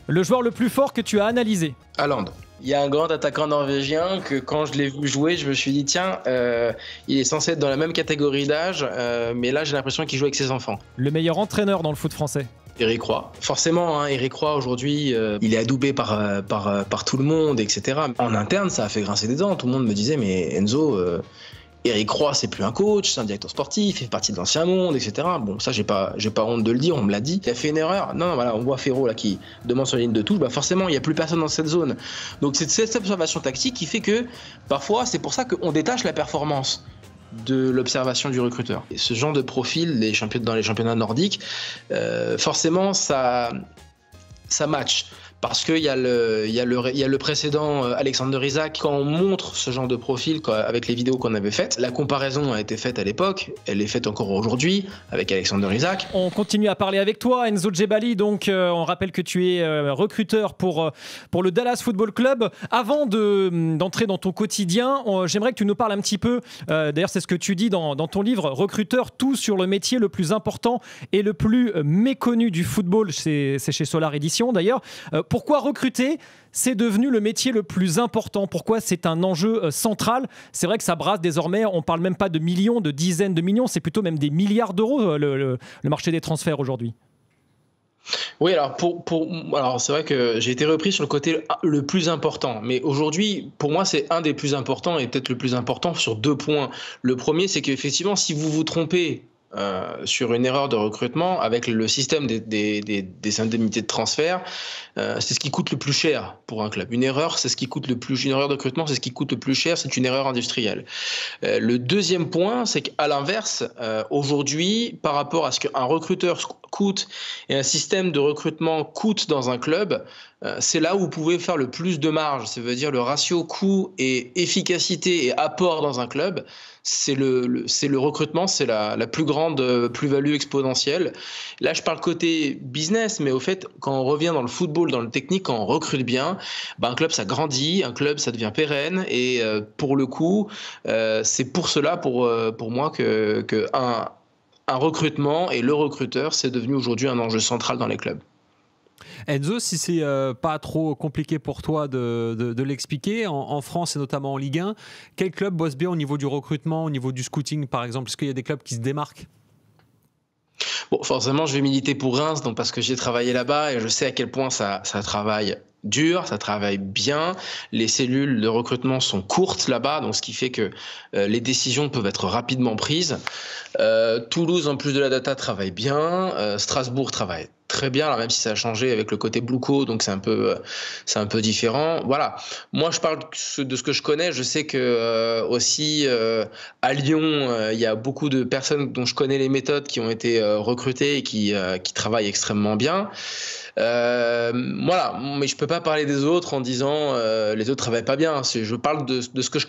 Le joueur le plus fort que tu as analysé? Haaland. Il y a un grand attaquant norvégien que quand je l'ai vu jouer, je me suis dit tiens, il est censé être dans la même catégorie d'âge, mais là j'ai l'impression qu'il joue avec ses enfants. Le meilleur entraîneur dans le foot français? Éric Roy. Forcément, hein, Éric Roy aujourd'hui, il est adoubé par tout le monde, etc. En interne, ça a fait grincer des dents. Tout le monde me disait mais Enzo, Éric Roy, c'est plus un coach, c'est un directeur sportif, il fait partie de l'ancien monde, etc. Bon, ça, j'ai pas honte de le dire, on me l'a dit. Il a fait une erreur. Non, voilà, on voit Ferro là qui demande sur la ligne de touche. Bah forcément, il n'y a plus personne dans cette zone. Donc c'est cette observation tactique qui fait que parfois, c'est pour ça qu'on détache la performance de l'observation du recruteur. Et ce genre de profil, dans les championnats nordiques, forcément, ça match. Parce qu'il y a le précédent Alexander Isak. Quand on montre ce genre de profil avec les vidéos qu'on avait faites, la comparaison a été faite à l'époque, elle est faite encore aujourd'hui avec Alexander Isak. On continue à parler avec toi, Enzo Djebali. Donc, on rappelle que tu es recruteur pour le Dallas Football Club. Avant d'entrer dans ton quotidien, j'aimerais que tu nous parles un petit peu, d'ailleurs c'est ce que tu dis dans ton livre, Recruteur, tout sur le métier le plus important et le plus méconnu du football. C'est chez Solar Édition d'ailleurs. Pourquoi recruter, c'est devenu le métier le plus important? Pourquoi c'est un enjeu central? C'est vrai que ça brasse désormais, on ne parle même pas de millions, de dizaines de millions, c'est plutôt même des milliards d'euros le marché des transferts aujourd'hui. Oui, alors c'est vrai que j'ai été repris sur le côté le plus important. Mais aujourd'hui, pour moi, c'est un des plus importants et peut-être le plus important sur 2 points. Le premier, c'est qu'effectivement, si vous vous trompez sur une erreur de recrutement, avec le système des indemnités de transfert, c'est ce qui coûte le plus cher pour un club. Une erreur de recrutement, c'est ce qui coûte le plus cher, c'est une erreur industrielle. Le deuxième point, c'est qu'à l'inverse, aujourd'hui, par rapport à ce qu'un recruteur coûte et un système de recrutement coûte dans un club, c'est là où vous pouvez faire le plus de marge. Ça veut dire le ratio coût et efficacité et apport dans un club, c'est le recrutement, c'est la plus grande plus-value exponentielle. Là, je parle côté business, mais au fait, quand on revient dans le football, dans le technique, quand on recrute bien, un club, ça grandit, un club, ça devient pérenne. Et pour le coup, c'est pour cela, pour moi, que un recrutement et le recruteur, c'est devenu aujourd'hui un enjeu central dans les clubs. Enzo, si c'est pas trop compliqué pour toi de l'expliquer, en France et notamment en Ligue 1, quel club bosse bien au niveau du recrutement, au niveau du scouting par exemple? Est-ce qu'il y a des clubs qui se démarquent? Bon, forcément, je vais militer pour Reims, donc parce que j'ai travaillé là-bas et je sais à quel point ça travaille dur, ça travaille bien. Les cellules de recrutement sont courtes là-bas, donc ce qui fait que les décisions peuvent être rapidement prises. Toulouse, en plus de la data, travaille bien. Strasbourg travaille très bien, alors même si ça a changé avec le côté Blueco, donc c'est un peu différent. Voilà. Moi, je parle de ce que je connais. Je sais que aussi à Lyon, il y a beaucoup de personnes dont je connais les méthodes qui ont été recrutées et qui travaillent extrêmement bien. Voilà, mais je peux pas parler des autres en disant les autres travaillent pas bien. Je parle de ce que je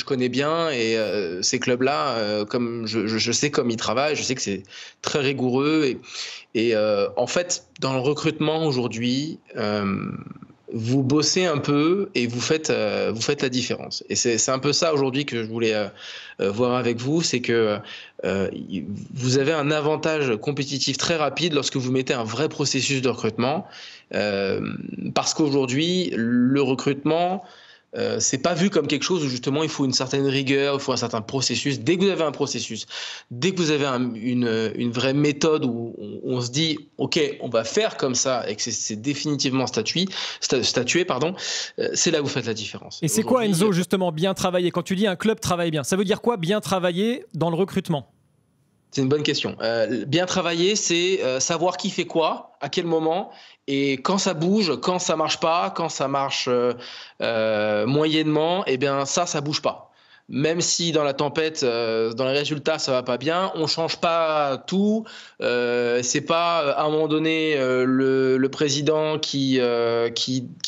connais bien, et ces clubs-là, comme je sais comme ils travaillent, je sais que c'est très rigoureux et en fait, dans le recrutement aujourd'hui, vous bossez un peu et vous faites la différence. Et c'est un peu ça aujourd'hui que je voulais voir avec vous, c'est que vous avez un avantage compétitif très rapide lorsque vous mettez un vrai processus de recrutement, parce qu'aujourd'hui, le recrutement, c'est pas vu comme quelque chose où justement il faut une certaine rigueur, il faut un certain processus. Dès que vous avez un processus, dès que vous avez une vraie méthode où on se dit ok, on va faire comme ça et que c'est définitivement statué, c'est là où vous faites la différence. Et c'est quoi, Enzo, justement, bien travailler? Quand tu dis un club travaille bien, ça veut dire quoi, bien travailler dans le recrutement? C'est une bonne question. Bien travailler, c'est savoir qui fait quoi, à quel moment, et quand ça bouge, quand ça marche pas, quand ça marche moyennement, eh bien ça bouge pas. Même si dans la tempête, dans les résultats, ça va pas bien, on change pas tout. C'est pas à un moment donné le président qui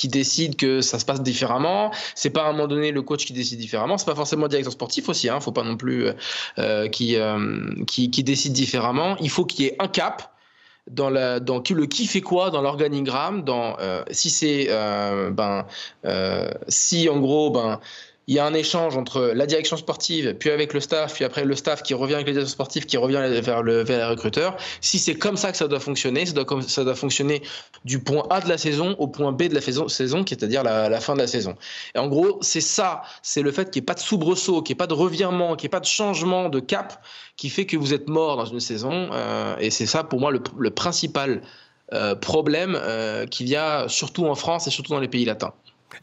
décide que ça se passe différemment. C'est pas à un moment donné le coach qui décide différemment. C'est pas forcément le directeur sportif aussi. Faut pas non plus qui décide différemment. Il faut qu'il y ait un cap dans le qui fait quoi dans l'organigramme. Si en gros il y a un échange entre la direction sportive, puis avec le staff, puis après le staff qui revient avec les directions sportives, qui revient vers les recruteurs. Si c'est comme ça que ça doit fonctionner, ça doit fonctionner du point A de la saison au point B de la saison, c'est-à-dire la fin de la saison. Et en gros, c'est ça, c'est le fait qu'il n'y ait pas de soubresaut, qu'il n'y ait pas de revirement, qu'il n'y ait pas de changement de cap qui fait que vous êtes mort dans une saison. Et c'est ça, pour moi, le principal problème qu'il y a surtout en France et surtout dans les pays latins.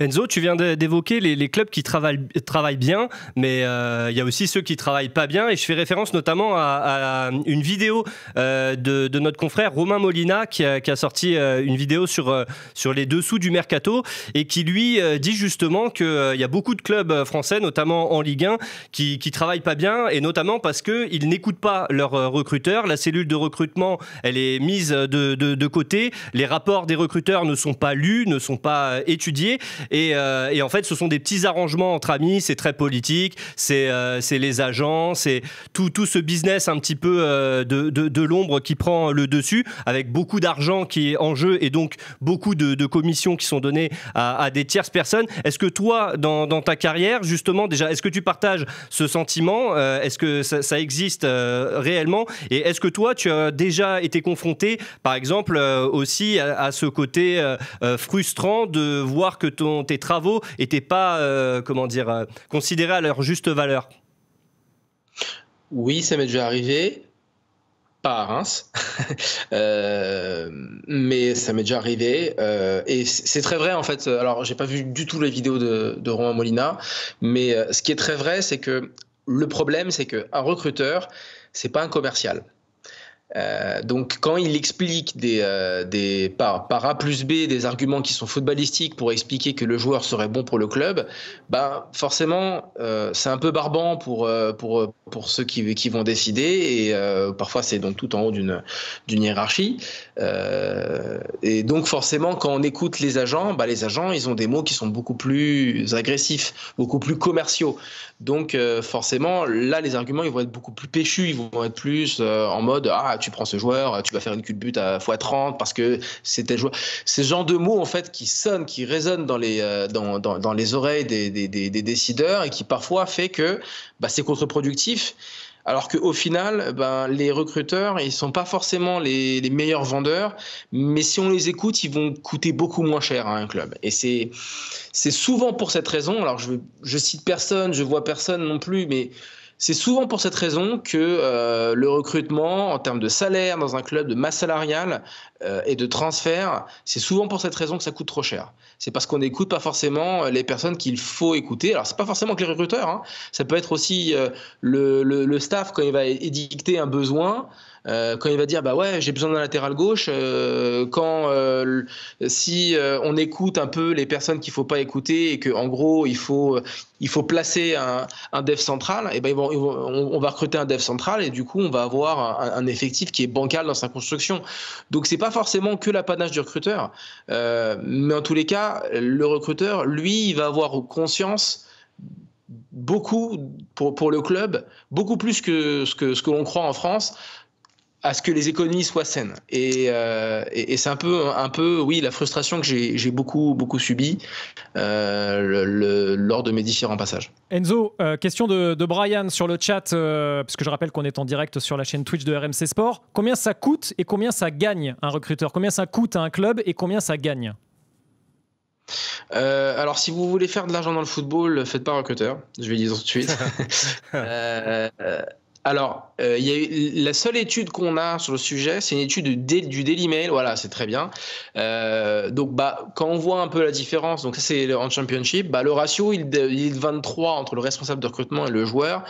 Enzo, tu viens d'évoquer les clubs qui travaillent bien, mais il y a aussi ceux qui travaillent pas bien, et je fais référence notamment à une vidéo de notre confrère Romain Molina qui a sorti une vidéo sur les dessous du mercato, et qui lui dit justement qu'il y a beaucoup de clubs français, notamment en Ligue 1, qui travaillent pas bien, et notamment parce qu'ils n'écoutent pas leurs recruteurs. La cellule de recrutement, elle est mise de côté, les rapports des recruteurs ne sont pas lus, ne sont pas étudiés. Et en fait, ce sont des petits arrangements entre amis, c'est très politique, c'est les agents, c'est tout ce business un petit peu de l'ombre qui prend le dessus, avec beaucoup d'argent qui est en jeu et donc beaucoup de commissions qui sont données à des tierces personnes. Est-ce que toi, dans ta carrière, justement, déjà, est-ce que tu partages ce sentiment ? Est-ce que ça existe réellement ? Et est-ce que toi, tu as déjà été confronté, par exemple, aussi à ce côté frustrant de voir que tes travaux n'étaient pas considérés à leur juste valeur? Oui, ça m'est déjà arrivé. Pas à Reims, mais ça m'est déjà arrivé. Et c'est très vrai, en fait. Alors, j'ai pas vu du tout les vidéos de Romain Molina, mais ce qui est très vrai, c'est que le problème, c'est qu'un recruteur, c'est pas un commercial. Donc quand il explique par A plus B des arguments qui sont footballistiques pour expliquer que le joueur serait bon pour le club, ben forcément c'est un peu barbant pour ceux qui vont décider, et parfois c'est donc tout en haut d'une hiérarchie, et donc forcément quand on écoute les agents ils ont des mots qui sont beaucoup plus agressifs, beaucoup plus commerciaux. Donc forcément là les arguments ils vont être beaucoup plus péchus, ils vont être plus en mode tu prends ce joueur, tu vas faire une culbute à x30 parce que c'est tel joueur. Ces genres de mots en fait qui sonnent, qui résonnent dans les oreilles des décideurs, et qui parfois fait que c'est contre-productif. Alors qu'au final, les recruteurs, ils sont pas forcément les meilleurs vendeurs, mais si on les écoute, ils vont coûter beaucoup moins cher à un club. Et c'est souvent pour cette raison, alors je cite personne, je vois personne non plus, mais c'est souvent pour cette raison que le recrutement, en termes de salaire dans un club, de masse salariale et de transfert, c'est souvent pour cette raison que ça coûte trop cher. C'est parce qu'on n'écoute pas forcément les personnes qu'il faut écouter. Alors, c'est pas forcément que les recruteurs, hein. Ça peut être aussi le staff quand il va édicter un besoin. Quand il va dire j'ai besoin d'un latéral gauche, si on écoute un peu les personnes qu'il faut pas écouter, et que en gros il faut placer un dev central, et on va recruter un dev central, et du coup on va avoir un effectif qui est bancal dans sa construction. Donc c'est pas forcément que l'apanage du recruteur, mais en tous les cas le recruteur, lui, il va avoir conscience beaucoup pour le club, beaucoup plus que ce que l'on croit en France, à ce que les économies soient saines. Et c'est un peu, oui, la frustration que j'ai beaucoup subie lors de mes différents passages. Enzo, question de Brian sur le chat, parce que je rappelle qu'on est en direct sur la chaîne Twitch de RMC Sport. Combien ça coûte et combien ça gagne un recruteur? Combien ça coûte à un club et combien ça gagne? Alors, si vous voulez faire de l'argent dans le football, faites pas recruteur. Je vais le dire tout de suite. Alors, la seule étude qu'on a sur le sujet, c'est une étude du Daily Mail. Voilà, c'est très bien. Donc, quand on voit un peu la différence, donc ça c'est en Championship, le ratio il est de 23 entre le responsable de recrutement et le joueur.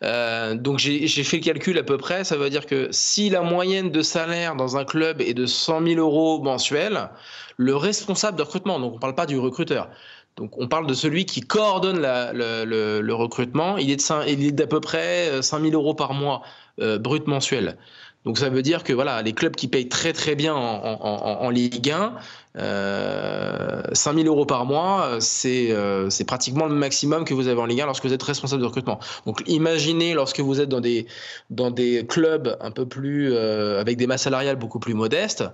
Donc j'ai fait le calcul à peu près. Ça veut dire que si la moyenne de salaire dans un club est de 100 000 euros mensuels, le responsable de recrutement, donc on ne parle pas du recruteur, donc on parle de celui qui coordonne le recrutement, il est d'à peu près 5 000 euros par mois brut mensuel. Donc ça veut dire que voilà, les clubs qui payent très très bien en Ligue 1, 5 000 euros par mois, c'est pratiquement le maximum que vous avez en Ligue 1 lorsque vous êtes responsable de recrutement. Donc imaginez lorsque vous êtes dans des clubs un peu plus avec des masses salariales beaucoup plus modestes,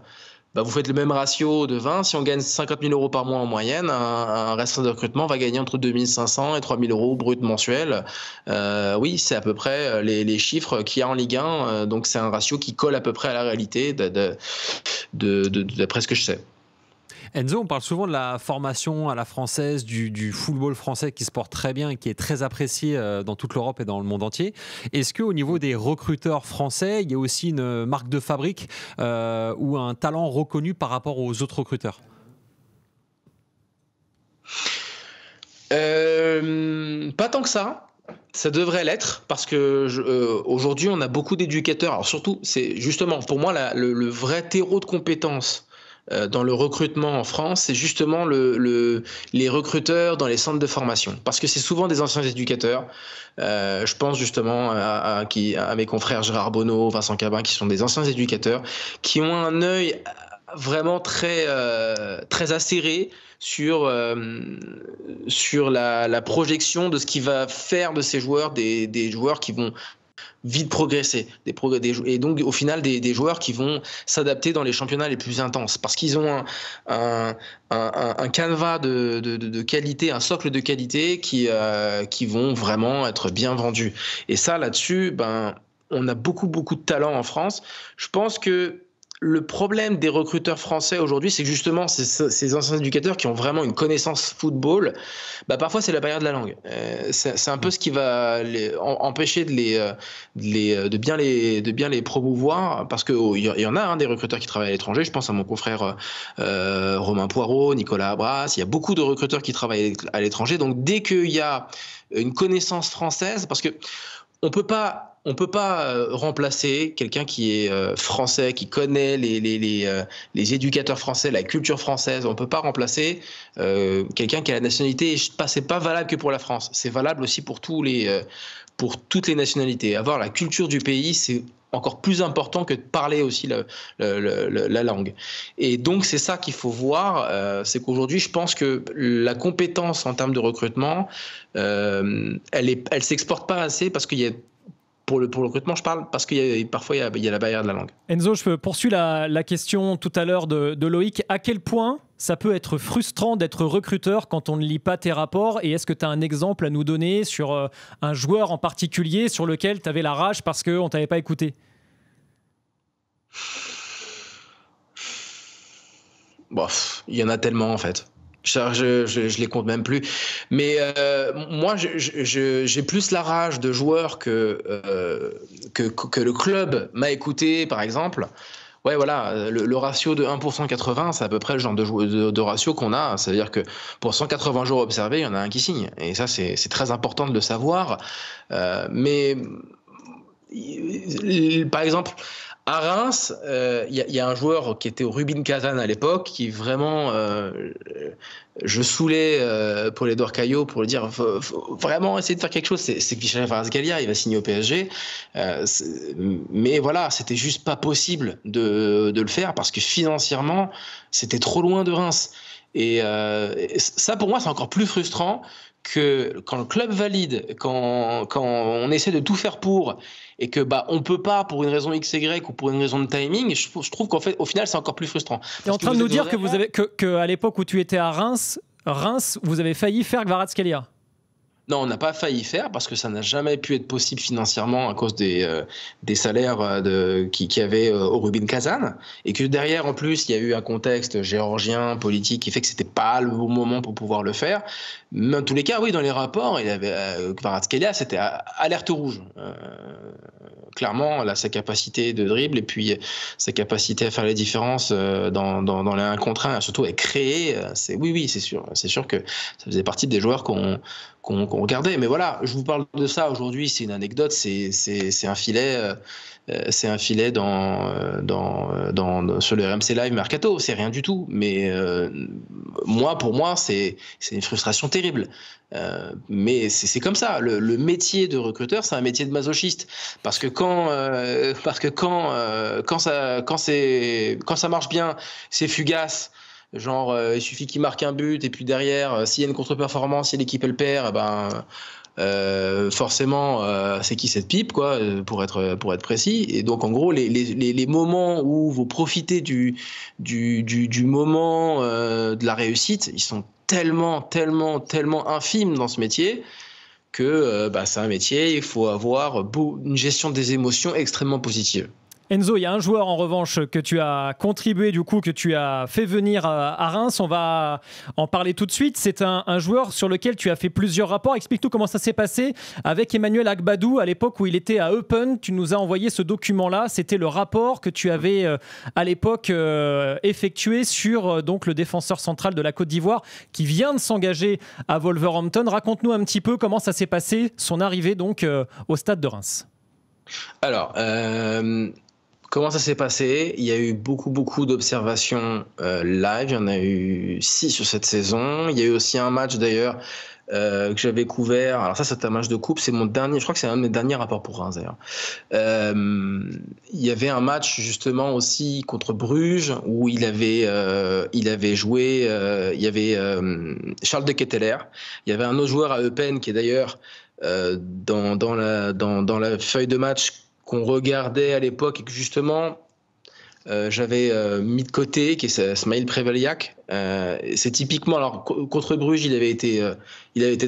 bah, vous faites le même ratio de 20. Si on gagne 50 000 euros par mois en moyenne, un responsable de recrutement va gagner entre 2 500 et 3 000 euros brut mensuels. Oui, c'est à peu près les chiffres qu'il y a en Ligue 1. Donc c'est un ratio qui colle à peu près à la réalité d'après ce que je sais. Enzo, on parle souvent de la formation à la française, du football français qui se porte très bien et qui est très apprécié dans toute l'Europe et dans le monde entier. Est-ce qu'au niveau des recruteurs français, il y a aussi une marque de fabrique ou un talent reconnu par rapport aux autres recruteurs ? Pas tant que ça. Ça devrait l'être parce que aujourd'hui, on a beaucoup d'éducateurs. Alors surtout, c'est justement pour moi le vrai terreau de compétences dans le recrutement en France, c'est justement les recruteurs dans les centres de formation. Parce que c'est souvent des anciens éducateurs. Je pense justement à mes confrères Gérard Bonneau, Vincent Cabin, qui sont des anciens éducateurs, qui ont un œil vraiment très acéré sur la projection de ce qui va faire de ces joueurs des joueurs qui vont vite progresser, et donc au final des joueurs qui vont s'adapter dans les championnats les plus intenses parce qu'ils ont un canevas de qualité, un socle de qualité qui vont vraiment être bien vendus. Et ça, là-dessus, on a beaucoup de talent en France. Je pense que le problème des recruteurs français aujourd'hui, c'est que justement, ces anciens éducateurs qui ont vraiment une connaissance football, parfois c'est la barrière de la langue. C'est un peu ce qui va empêcher de bien les promouvoir, parce qu'il y en a des recruteurs qui travaillent à l'étranger. Je pense à mon confrère Romain Poirot, Nicolas Abras. Il y a beaucoup de recruteurs qui travaillent à l'étranger. Donc dès qu'il y a une connaissance française, parce que on peut pas remplacer quelqu'un qui est français, qui connaît les éducateurs français, la culture française. On peut pas remplacer quelqu'un qui a la nationalité. C'est pas valable que pour la France. C'est valable aussi pour toutes les nationalités. Avoir la culture du pays, c'est encore plus important que de parler aussi la langue. Et donc c'est ça qu'il faut voir. C'est qu'aujourd'hui, je pense que la compétence en termes de recrutement, elle s'exporte pas assez parce qu'il y a pour le recrutement, je parle parce qu'il parfois il y a la barrière de la langue. Enzo, je poursuis la question tout à l'heure de Loïc. À quel point ça peut être frustrant d'être recruteur quand on ne lit pas tes rapports? Et est-ce que tu as un exemple à nous donner sur un joueur en particulier sur lequel tu avais la rage parce qu'on ne t'avait pas écouté? Il y en a tellement en fait. Je les compte même plus. Mais moi, j'ai plus la rage de joueurs que le club m'a écouté, par exemple. Ouais, voilà, le ratio de 1 pour 180, c'est à peu près le genre de ratio qu'on a. C'est-à-dire que pour 180 jours observés, il y en a un qui signe. Et ça, c'est très important de le savoir. Mais par exemple, à Reims, il y a un joueur qui était au Rubin Kazan à l'époque, qui vraiment, je saoulais Paul Édouard Caillot pour lui dire faut vraiment essayer de faire quelque chose. C'est Michel Kvaratskhelia, il va signer au PSG. Mais voilà, c'était juste pas possible de le faire parce que financièrement, c'était trop loin de Reims. Et ça, pour moi, c'est encore plus frustrant que quand le club valide, quand on essaie de tout faire pour, et que on peut pas pour une raison XY ou pour une raison de timing, je trouve qu'en fait, au final, c'est encore plus frustrant. Tu es en train de nous dire que à l'époque où tu étais à Reims, vous avez failli faire Kvaratskhelia? Non, on n'a pas failli faire parce que ça n'a jamais pu être possible financièrement à cause des salaires qu'il y avait au Rubin Kazan, et que derrière, en plus, il y a eu un contexte géorgien, politique, qui fait que c'était pas le bon moment pour pouvoir le faire. Mais en tous les cas, oui, dans les rapports, il y avait Kvaratskhelia, c'était alerte rouge. Clairement, là, sa capacité de dribble et puis sa capacité à faire les différences dans les 1 contre 1, surtout à créer, oui, c'est sûr. C'est sûr que ça faisait partie des joueurs qu'on regardait. Mais voilà, je vous parle de ça aujourd'hui, c'est une anecdote, c'est un filet. C'est un filet sur le RMC Live Mercato, c'est rien du tout. Mais pour moi, c'est une frustration terrible. Mais c'est comme ça. Le métier de recruteur, c'est un métier de masochiste. Parce que quand ça marche bien, c'est fugace. Genre, il suffit qu'il marque un but et puis derrière, s'il y a une contre-performance, si l'équipe elle perd, forcément, c'est qui cette pipe, quoi, pour être précis. Et donc, en gros, les moments où vous profitez du moment de la réussite, ils sont tellement infimes dans ce métier que c'est un métier, il faut avoir une gestion des émotions extrêmement positive. Enzo, il y a un joueur en revanche que tu as contribué, du coup, que tu as fait venir à Reims. On va en parler tout de suite. C'est un joueur sur lequel tu as fait plusieurs rapports. Explique-nous comment ça s'est passé avec Emmanuel Agbadou à l'époque où il était à Eupen. Tu nous as envoyé ce document-là. C'était le rapport que tu avais à l'époque effectué sur donc, le défenseur central de la Côte d'Ivoire qui vient de s'engager à Wolverhampton. Raconte-nous un petit peu comment ça s'est passé, son arrivée donc au stade de Reims. Alors, comment ça s'est passé? Il y a eu beaucoup d'observations live. Il y en a eu 6 sur cette saison. Il y a eu aussi un match d'ailleurs que j'avais couvert. Alors ça, c'est un match de coupe. C'est mon dernier. Je crois que c'est un de mes derniers rapports pour Reims d'ailleurs. Il y avait un match justement aussi contre Bruges où il avait joué. Il y avait Charles de Ketteler. Il y avait un autre joueur à Eupen qui est d'ailleurs dans la feuille de match qu'on regardait à l'époque et que justement j'avais mis de côté, qui est Smaïl Preveliak. C'est typiquement, alors contre Bruges il avait été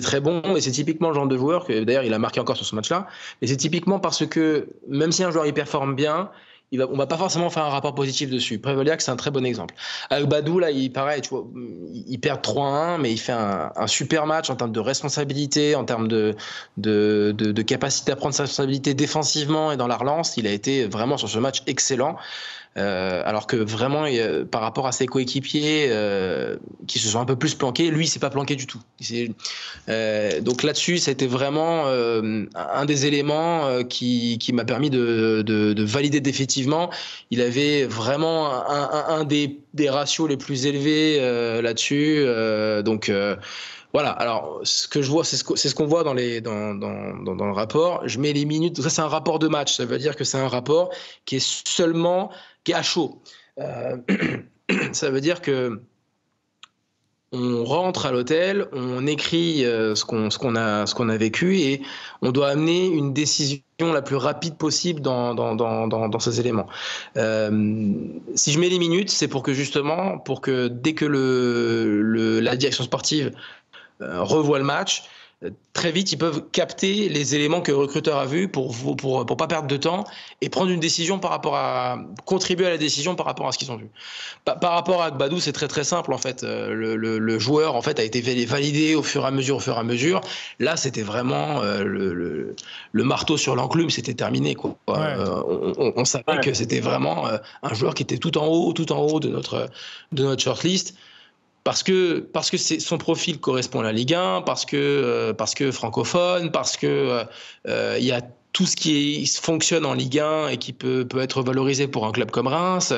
très bon, et c'est typiquement le genre de joueur que d'ailleurs il a marqué encore sur ce match-là, mais c'est typiquement parce que même si un joueur il performe bien, on va pas forcément faire un rapport positif dessus. Preveliak, c'est un très bon exemple. Agbadou, là, il paraît, tu vois, il perd 3-1, mais il fait un super match en termes de responsabilité, en termes de capacité à prendre sa responsabilité défensivement et dans la relance. Il a été vraiment sur ce match excellent. Alors que vraiment, par rapport à ses coéquipiers qui se sont un peu plus planqués, lui, il s'est pas planqué du tout. Donc là-dessus, ça a été vraiment un des éléments qui m'a permis de valider définitivement. Il avait vraiment un des ratios les plus élevés là-dessus. Voilà, alors ce que je vois, c'est ce qu'on voit dans le rapport. Je mets les minutes, ça c'est un rapport de match, ça veut dire que c'est un rapport qui est à chaud. Ça veut dire que on rentre à l'hôtel, on écrit ce qu'on a vécu et on doit amener une décision la plus rapide possible dans ces éléments. Si je mets les minutes, c'est pour que dès que la direction sportive revoit le match, très vite ils peuvent capter les éléments que le recruteur a vus pour pas perdre de temps et prendre une décision contribuer à la décision par rapport à ce qu'ils ont vu. Par rapport à Agbadou, c'est très très simple en fait. Le joueur en fait a été validé au fur et à mesure. Là, c'était vraiment le marteau sur l'enclume, c'était terminé quoi. Ouais. On savait que c'était vraiment un joueur qui était tout en haut de notre shortlist. Parce que son profil correspond à la Ligue 1, parce que francophone, parce que il y a tout ce qui fonctionne en Ligue 1 et qui peut être valorisé pour un club comme Reims.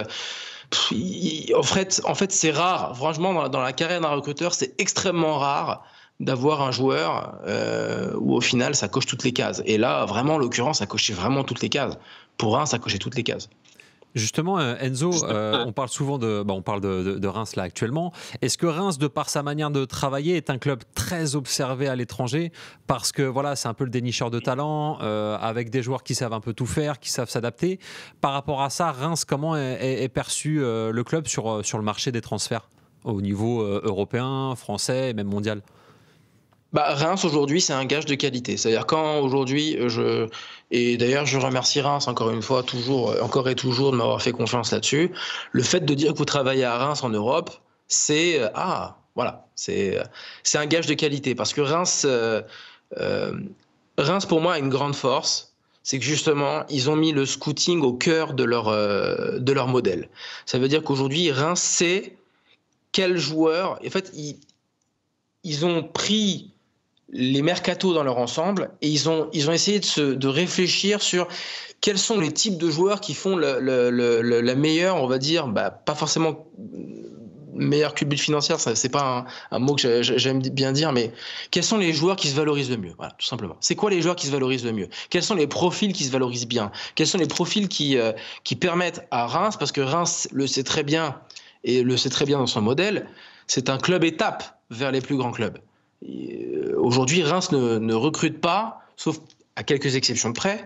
En fait, c'est rare. Franchement, dans la carrière d'un recruteur, c'est extrêmement rare d'avoir un joueur où au final ça coche toutes les cases. Et là, vraiment, en l'occurrence, ça cochait vraiment toutes les cases. Pour Reims, ça cochait toutes les cases. Justement, Enzo, on parle souvent de Reims là actuellement. Est-ce que Reims, de par sa manière de travailler, est un club très observé à l'étranger parce que voilà, c'est un peu le dénicheur de talent, avec des joueurs qui savent un peu tout faire, qui savent s'adapter. Par rapport à ça, Reims, comment est perçu le club sur le marché des transferts au niveau européen, français et même mondial? Reims aujourd'hui c'est un gage de qualité. C'est-à-dire quand aujourd'hui et d'ailleurs je remercie Reims encore une fois encore et toujours de m'avoir fait confiance là-dessus. Le fait de dire que vous travaillez à Reims en Europe, c'est c'est un gage de qualité parce que Reims pour moi a une grande force. C'est que justement, ils ont mis le scouting au cœur de leur modèle. Ça veut dire qu'aujourd'hui, Reims sait quel joueur. En fait, ils ont pris les mercatos dans leur ensemble et ils ont essayé de réfléchir sur quels sont les types de joueurs qui font la meilleure, on va dire, pas forcément meilleure culbute financière, ça c'est pas un mot que j'aime bien dire, mais quels sont les joueurs qui se valorisent le mieux, voilà, tout simplement. C'est quoi les joueurs qui se valorisent le mieux? Quels sont les profils qui se valorisent bien? Quels sont les profils qui permettent à Reims, parce que Reims le sait très bien et le sait très bien dans son modèle, c'est un club étape vers les plus grands clubs. Aujourd'hui, Reims ne recrute pas, sauf à quelques exceptions de près,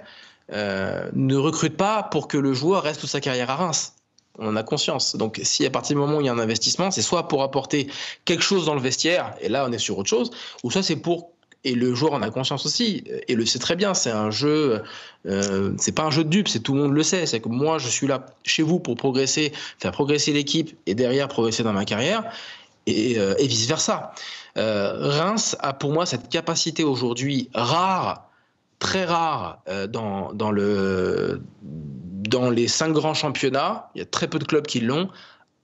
ne recrute pas pour que le joueur reste toute sa carrière à Reims. On en a conscience. Donc, si à partir du moment où il y a un investissement, c'est soit pour apporter quelque chose dans le vestiaire, et là on est sur autre chose, ou soit c'est pour, et le joueur en a conscience aussi, et le sait très bien, c'est un jeu, c'est pas un jeu de dupes, c'est tout le monde le sait, c'est que moi je suis là chez vous pour progresser, faire progresser l'équipe, et derrière progresser dans ma carrière, et vice versa. Reims a pour moi cette capacité aujourd'hui rare, très rare dans les 5 grands championnats, il y a très peu de clubs qui l'ont,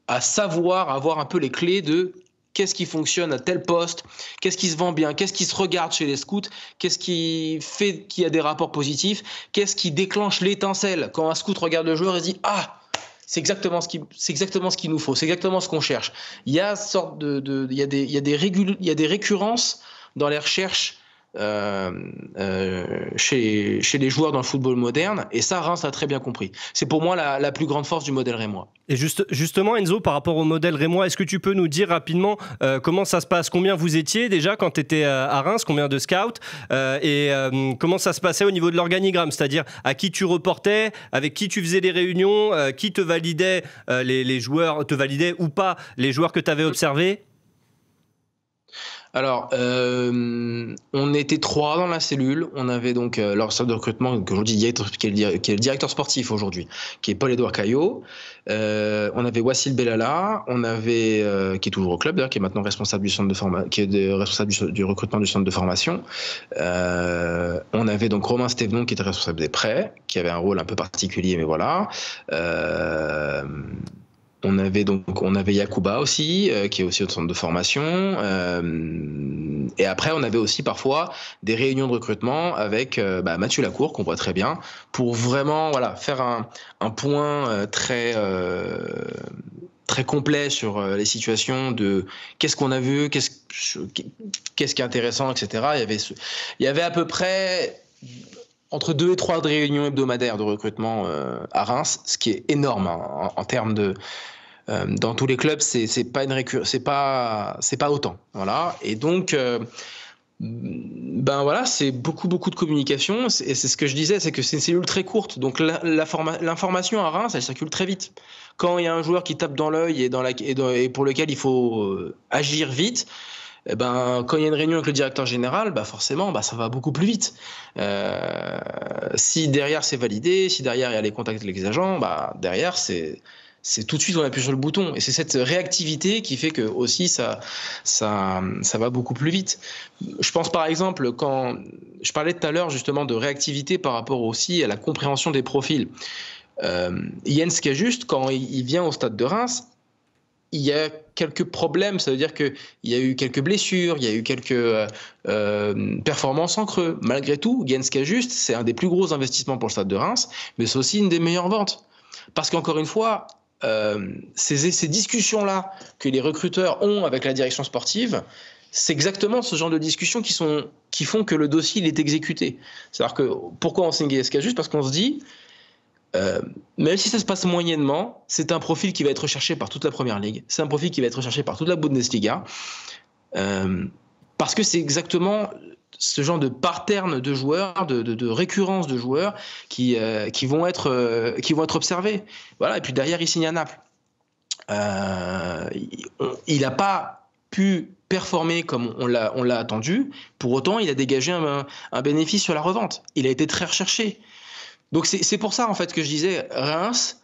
à savoir avoir un peu les clés de qu'est-ce qui fonctionne à tel poste, qu'est-ce qui se vend bien, qu'est-ce qui se regarde chez les scouts, qu'est-ce qui fait qu'il y a des rapports positifs, qu'est-ce qui déclenche l'étincelle quand un scout regarde le joueur et se dit « Ah, c'est exactement ce qu'il nous faut, c'est exactement ce qu'on cherche ». Il y a des récurrences dans les recherches chez les joueurs dans le football moderne, et ça, Reims a très bien compris. C'est pour moi la plus grande force du modèle rémois. Et justement, Enzo, par rapport au modèle rémois, est-ce que tu peux nous dire rapidement comment ça se passe? Combien vous étiez déjà quand tu étais à Reims? Combien de scouts? Et comment ça se passait au niveau de l'organigramme? C'est-à-dire à qui tu reportais, avec qui tu faisais des réunions, qui te validait les joueurs, te validait ou pas les joueurs que tu avais observés? Alors, on était 3 dans la cellule. On avait donc leur staff de recrutement, que aujourd'hui qui est le directeur sportif aujourd'hui, qui est Paul-Édouard Caillot. On avait Wassil Bellala, on avait qui est toujours au club d'ailleurs, qui est maintenant responsable du centre de formation, qui est responsable du recrutement du centre de formation. On avait donc Romain Stévenon qui était responsable des prêts, qui avait un rôle un peu particulier, mais voilà. On avait Yacouba aussi, qui est aussi au centre de formation. Et après, on avait aussi parfois des réunions de recrutement avec Mathieu Lacour, qu'on voit très bien, pour vraiment faire un point très complet sur les situations de qu'est-ce qu'on a vu, qu'est-ce qui est intéressant, etc. Il y avait à peu près entre 2 et 3 réunions hebdomadaires de recrutement à Reims, ce qui est énorme en termes de... dans tous les clubs, c'est pas autant, voilà. Et donc, c'est beaucoup de communication. Et c'est ce que je disais, c'est que c'est une cellule très courte. Donc l'information à Reims, elle circule très vite. Quand il y a un joueur qui tape dans l'œil et pour lequel il faut agir vite. Quand il y a une réunion avec le directeur général, forcément, ça va beaucoup plus vite. Si derrière c'est validé, si derrière il y a les contacts avec les agents, derrière c'est tout de suite on appuie sur le bouton. Et c'est cette réactivité qui fait que aussi ça va beaucoup plus vite. Je pense par exemple, quand je parlais tout à l'heure justement de réactivité par rapport aussi à la compréhension des profils. Jens Cajuste, quand il vient au stade de Reims, il y a quelques problèmes, ça veut dire qu'il y a eu quelques blessures, il y a eu quelques performances en creux. Malgré tout, Jens Cajuste, c'est un des plus gros investissements pour le stade de Reims, mais c'est aussi une des meilleures ventes. Parce qu'encore une fois, ces discussions-là que les recruteurs ont avec la direction sportive, c'est exactement ce genre de discussions qui font que le dossier il est exécuté. C'est-à-dire que pourquoi on signe Jens Cajuste? Parce qu'on se dit... même si ça se passe moyennement, c'est un profil qui va être recherché par toute la Première Ligue. C'est un profil qui va être recherché par toute la Bundesliga. Parce que c'est exactement ce genre de pattern de joueurs, de récurrence de joueurs qui vont être observés. Voilà. Et puis derrière, il signe à Naples. Il n'a pas pu performer comme on l'a attendu. Pour autant, il a dégagé un bénéfice sur la revente. Il a été très recherché. Donc c'est pour ça en fait que je disais Reims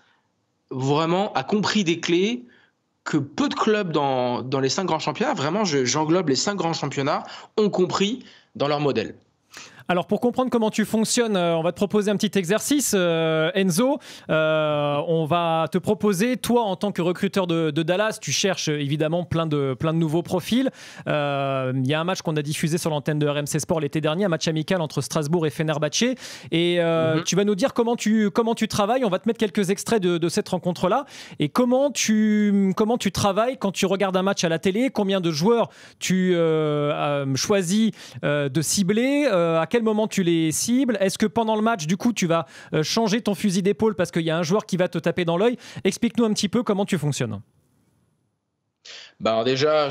vraiment a compris des clés que peu de clubs dans les 5 grands championnats, vraiment j'englobe les 5 grands championnats, ont compris dans leur modèle. Alors pour comprendre comment tu fonctionnes, on va te proposer un petit exercice, Enzo. On va te proposer, toi en tant que recruteur de Dallas, tu cherches évidemment plein de nouveaux profils. Il y a un match qu'on a diffusé sur l'antenne de RMC Sport l'été dernier, un match amical entre Strasbourg et Fenerbahçe. Et tu vas nous dire comment tu travailles. On va te mettre quelques extraits de cette rencontre-là. Et comment tu travailles quand tu regardes un match à la télé, combien de joueurs tu choisis de cibler, à quel moment tu les cibles? Est-ce que pendant le match, du coup, tu vas changer ton fusil d'épaule parce qu'il y a un joueur qui va te taper dans l'œil? Explique-nous un petit peu comment tu fonctionnes. Alors déjà,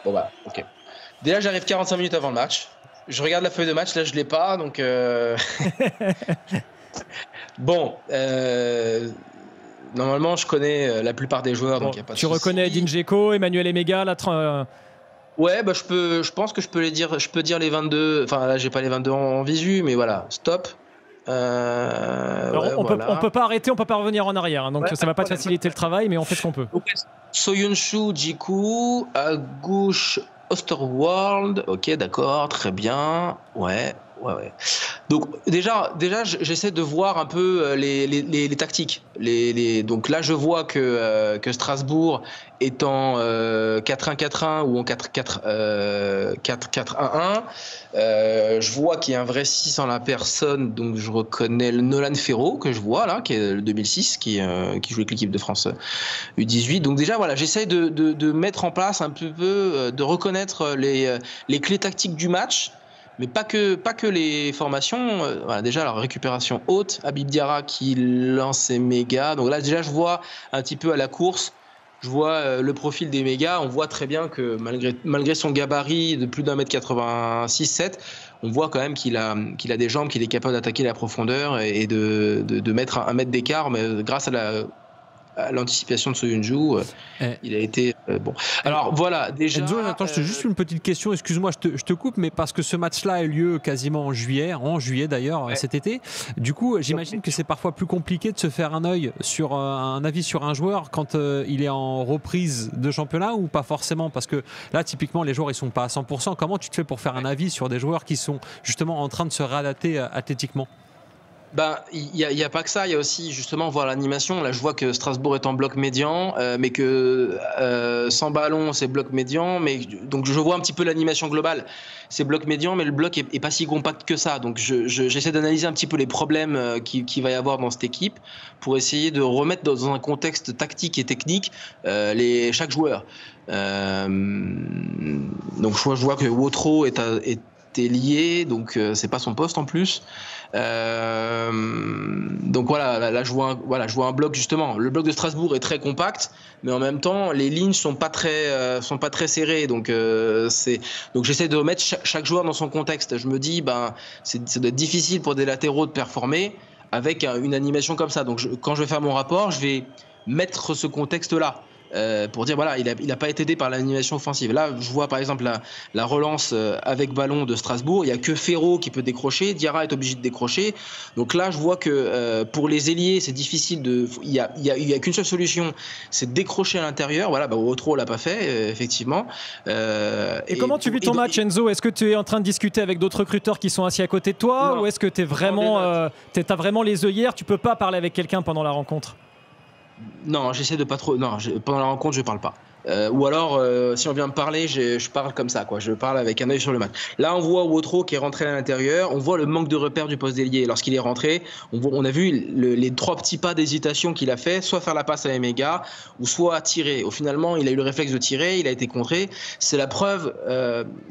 ok. Déjà, j'arrive 45 minutes avant le match. Je regarde la feuille de match, là je l'ai pas, donc bon. Normalement, je connais la plupart des joueurs, donc il n'y a pas de souci. Tu reconnais Edin Dzeko, Emmanuel Emega, Ouais, bah je pense que je peux dire les 22. Enfin là, j'ai pas les 22 en visu, mais voilà, stop. Alors, on peut pas arrêter, on peut pas revenir en arrière, hein, donc ça va pas te faciliter le travail, mais on fait ce qu'on peut. Soyuncu, Djikou, à gauche Osterwald, ok, d'accord, très bien, ouais. Donc déjà j'essaie de voir un peu les tactiques. Donc là, je vois que Strasbourg est en 4-1-4-1 ou en 4-4-1-1. Je vois qu'il y a un vrai 6 en la personne, donc je reconnais le Nolan Ferro que je vois là, qui est le 2006, qui joue avec l'équipe de France U18. Donc déjà voilà, j'essaie de mettre en place un peu, de reconnaître les clés tactiques du match. Mais pas que les formations. Voilà, déjà la récupération haute, Habib Diarra qui lance ses mégas. Donc là déjà je vois un petit peu à la course, je vois le profil des mégas. On voit très bien que malgré son gabarit de plus d'1m86-7, on voit quand même qu'il a des jambes, qu'il est capable d'attaquer la profondeur et de mettre un mètre d'écart, mais grâce à l'anticipation de Soyuncu, il a été bon. Alors voilà, déjà. Enzo, attends, je te juste une petite question. Excuse-moi, je te coupe, mais parce que ce match-là a eu lieu quasiment en juillet d'ailleurs, cet été. Du coup, j'imagine que c'est parfois plus compliqué de se faire un avis sur un joueur quand il est en reprise de championnat ou pas forcément, parce que là, typiquement, les joueurs ils sont pas à 100%. Comment tu te fais pour faire un avis sur des joueurs qui sont justement en train de se réadapter athlétiquement? Il y a pas que ça, il y a aussi justement voir l'animation. Là, je vois que Strasbourg est en bloc médian, mais que sans ballon, c'est bloc médian. Mais donc je vois un petit peu l'animation globale. C'est bloc médian, mais le bloc est pas si compact que ça. Donc j'essaie d'analyser un petit peu les problèmes qu'il va y avoir dans cette équipe pour essayer de remettre dans un contexte tactique et technique chaque joueur. Donc je vois que Wotro est lié, donc c'est pas son poste en plus. Donc voilà, là je vois un bloc justement. Le bloc de Strasbourg est très compact, mais en même temps les lignes sont pas très serrées. Donc j'essaie de remettre chaque joueur dans son contexte. Je me dis ça doit être difficile pour des latéraux de performer avec une animation comme ça. Donc quand je vais faire mon rapport, je vais mettre ce contexte-là. Pour dire voilà, il a pas été aidé par l'animation offensive. Là, je vois par exemple la relance avec ballon de Strasbourg. Il y a que Ferro qui peut décrocher. Diarra est obligé de décrocher. Donc là, je vois que pour les ailiers, c'est difficile il y a qu'une seule solution, c'est de décrocher à l'intérieur. Voilà, Wotro l'a pas fait effectivement. Et comment tu vis ton match, Enzo? Est-ce que tu es en train de discuter avec d'autres recruteurs qui sont assis à côté de toi, ou est-ce que t'as vraiment les œillères, tu peux pas parler avec quelqu'un pendant la rencontre? Non, j'essaie de pas trop. Non, pendant la rencontre, je parle pas. Ou alors, si on vient me parler, je parle comme ça, quoi. Je parle avec un œil sur le match. Là, on voit Wotro qui est rentré à l'intérieur. On voit le manque de repères du poste d'ailier. Lorsqu'il est rentré, on a vu les 3 petits pas d'hésitation qu'il a fait, soit faire la passe à Emega, ou soit tirer. Finalement, il a eu le réflexe de tirer, il a été contré. C'est la preuve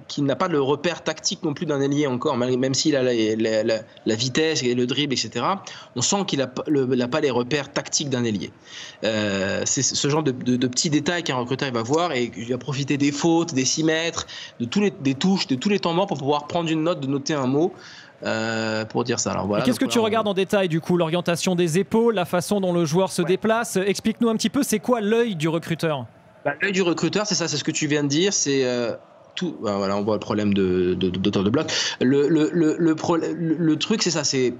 qu'il n'a pas le repère tactique non plus d'un ailier encore, même s'il a la vitesse et le dribble, etc. On sent qu'il n'a pas les repères tactiques d'un ailier. C'est ce genre de petits détails qu'un recruteur il va voir, et il va profiter des fautes, des 6 mètres, des touches, de tous les temps morts pour pouvoir prendre une note, de noter un mot pour dire ça. Alors, voilà, qu'est-ce que tu regardes en détail du coup? L'orientation des épaules, la façon dont le joueur se déplace. Explique-nous un petit peu, c'est quoi l'œil du recruteur? L'œil du recruteur, c'est ça, c'est ce que tu viens de dire, c'est tout. Voilà, on voit le problème d'auteur de bloc. Le truc, c'est ça, c'est.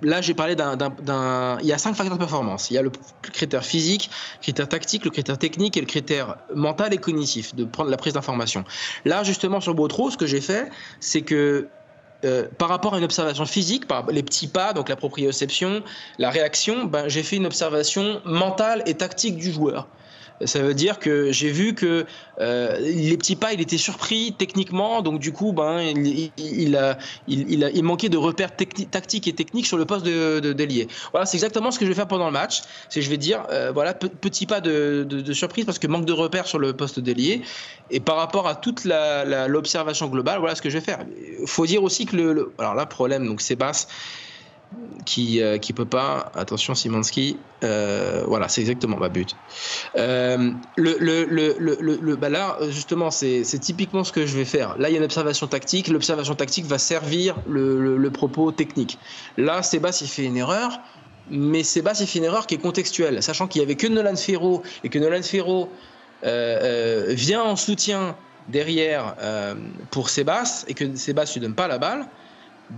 Là, j'ai parlé il y a 5 facteurs de performance. Il y a le critère physique, le critère tactique, le critère technique et le critère mental et cognitif, de prendre la prise d'information. Là, justement, sur Wotro, ce que j'ai fait, c'est que par rapport à une observation physique, par les petits pas, donc la proprioception, la réaction, j'ai fait une observation mentale et tactique du joueur. Ça veut dire que j'ai vu que les petits pas, il était surpris techniquement, donc du coup, il manquait de repères tactiques et techniques sur le poste d'ailier. Voilà, c'est exactement ce que je vais faire pendant le match. Je vais dire, voilà, petit pas de surprise parce que manque de repères sur le poste d'ailier. Et par rapport à toute l'observation globale, voilà ce que je vais faire. Il faut dire aussi que alors là, problème, donc Sébastien. qui peut pas. Attention, Szymanski. Voilà, c'est exactement ma but. Là, justement, c'est typiquement ce que je vais faire. Là, il y a une observation tactique. L'observation tactique va servir le propos technique. Là, Sébastien, il fait une erreur. Mais Sébastien, il fait une erreur qui est contextuelle, sachant qu'il n'y avait que Nolan Ferro et que Nolan Ferro vient en soutien derrière pour Sébastien et que Sébastien ne lui donne pas la balle.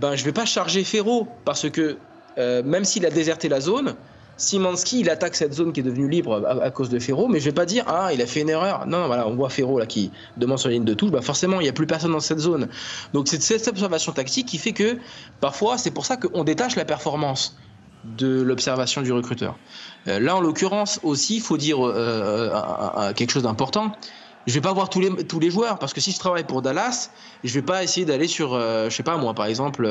Je ne vais pas charger Ferro parce que même s'il a déserté la zone, Szymanski il attaque cette zone qui est devenue libre à cause de Ferro, mais je ne vais pas dire il a fait une erreur. Non, voilà, on voit Ferro là qui demande sur la ligne de touche, forcément il n'y a plus personne dans cette zone. Donc c'est cette observation tactique qui fait que parfois c'est pour ça qu'on détache la performance de l'observation du recruteur. Là en l'occurrence aussi il faut dire quelque chose d'important. Je vais pas voir tous les joueurs parce que si je travaille pour Dallas, je vais pas essayer d'aller sur je sais pas moi par exemple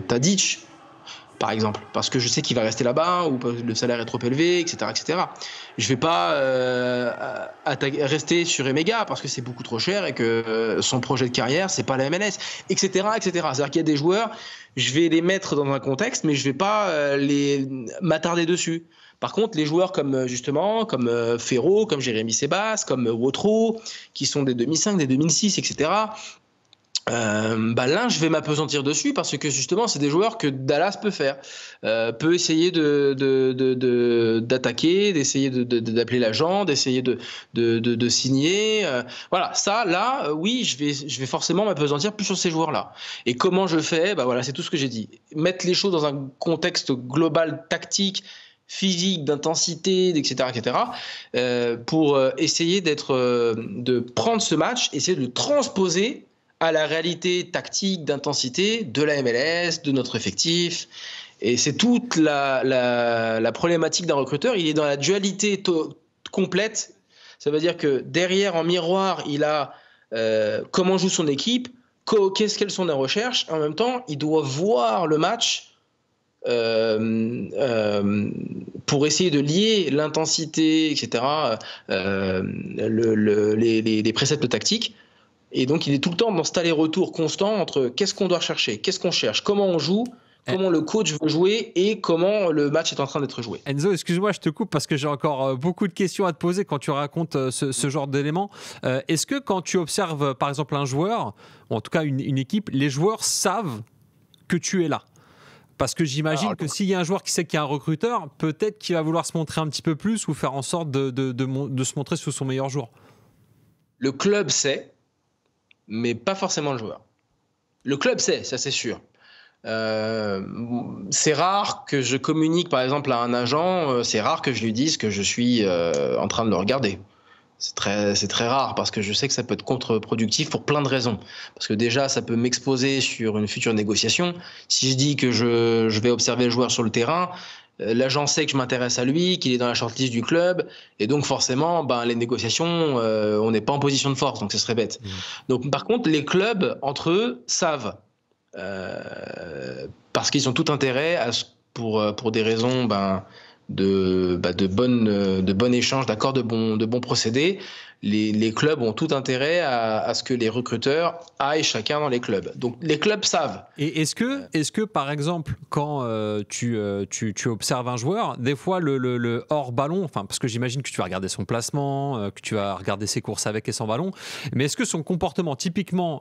Tadic par exemple parce que je sais qu'il va rester là-bas ou le salaire est trop élevé, etc. Je vais pas rester sur Emega parce que c'est beaucoup trop cher et que son projet de carrière c'est pas la MLS, etc. C'est-à-dire qu'il y a des joueurs, je vais les mettre dans un contexte mais je vais pas m'attarder dessus. Par contre, les joueurs comme Ferro, comme Jérémy Sébastien, comme Wotro, qui sont des 2005, des 2006, etc. Là, je vais m'appesantir dessus parce que justement, c'est des joueurs que Dallas peut faire, peut essayer d'attaquer, d'essayer d'appeler l'agent, d'essayer de signer. Voilà, ça, là, oui, je vais forcément m'appesantir plus sur ces joueurs-là. Et comment je fais ? Voilà, c'est tout ce que j'ai dit. Mettre les choses dans un contexte global, tactique, physique, d'intensité, etc., pour essayer de prendre ce match, essayer de le transposer à la réalité tactique, d'intensité de la MLS, de notre effectif. Et c'est toute la problématique d'un recruteur. Il est dans la dualité complète. Ça veut dire que derrière, en miroir, il a comment joue son équipe, quelles sont les recherches. En même temps, il doit voir le match pour essayer de lier l'intensité, etc., les préceptes tactiques. Et donc, il est tout le temps dans cet aller-retour constant entre qu'est-ce qu'on doit chercher, qu'est-ce qu'on cherche, comment on joue, comment le coach veut jouer et comment le match est en train d'être joué. Enzo, excuse-moi, je te coupe parce que j'ai encore beaucoup de questions à te poser quand tu racontes ce genre d'éléments. Est-ce que quand tu observes, par exemple, un joueur, ou en tout cas une équipe, les joueurs savent que tu es là ? Parce que j'imagine que s'il y a un joueur qui sait qu'il y a un recruteur, peut-être qu'il va vouloir se montrer un petit peu plus ou faire en sorte de se montrer sous son meilleur jour. Le club sait, mais pas forcément le joueur. Le club sait, ça c'est sûr. C'est rare que je communique par exemple à un agent, c'est rare que je lui dise que je suis en train de le regarder. C'est très rare parce que je sais que ça peut être contre-productif pour plein de raisons. Parce que déjà, ça peut m'exposer sur une future négociation. Si je dis que je vais observer le joueur sur le terrain, l'agent sait que je m'intéresse à lui, qu'il est dans la shortlist du club, et donc forcément, les négociations, on n'est pas en position de force, donc ce serait bête. Donc par contre, les clubs, entre eux, savent. Parce qu'ils ont tout intérêt pour des raisons de bon échange, d'accord, de bons procédés. Les clubs ont tout intérêt à ce que les recruteurs aillent chacun dans les clubs. Donc les clubs savent. Et est-ce que par exemple, quand tu observes un joueur, des fois le hors ballon, parce que j'imagine que tu vas regarder son placement, que tu vas regarder ses courses avec et sans ballon, mais est-ce que son comportement, typiquement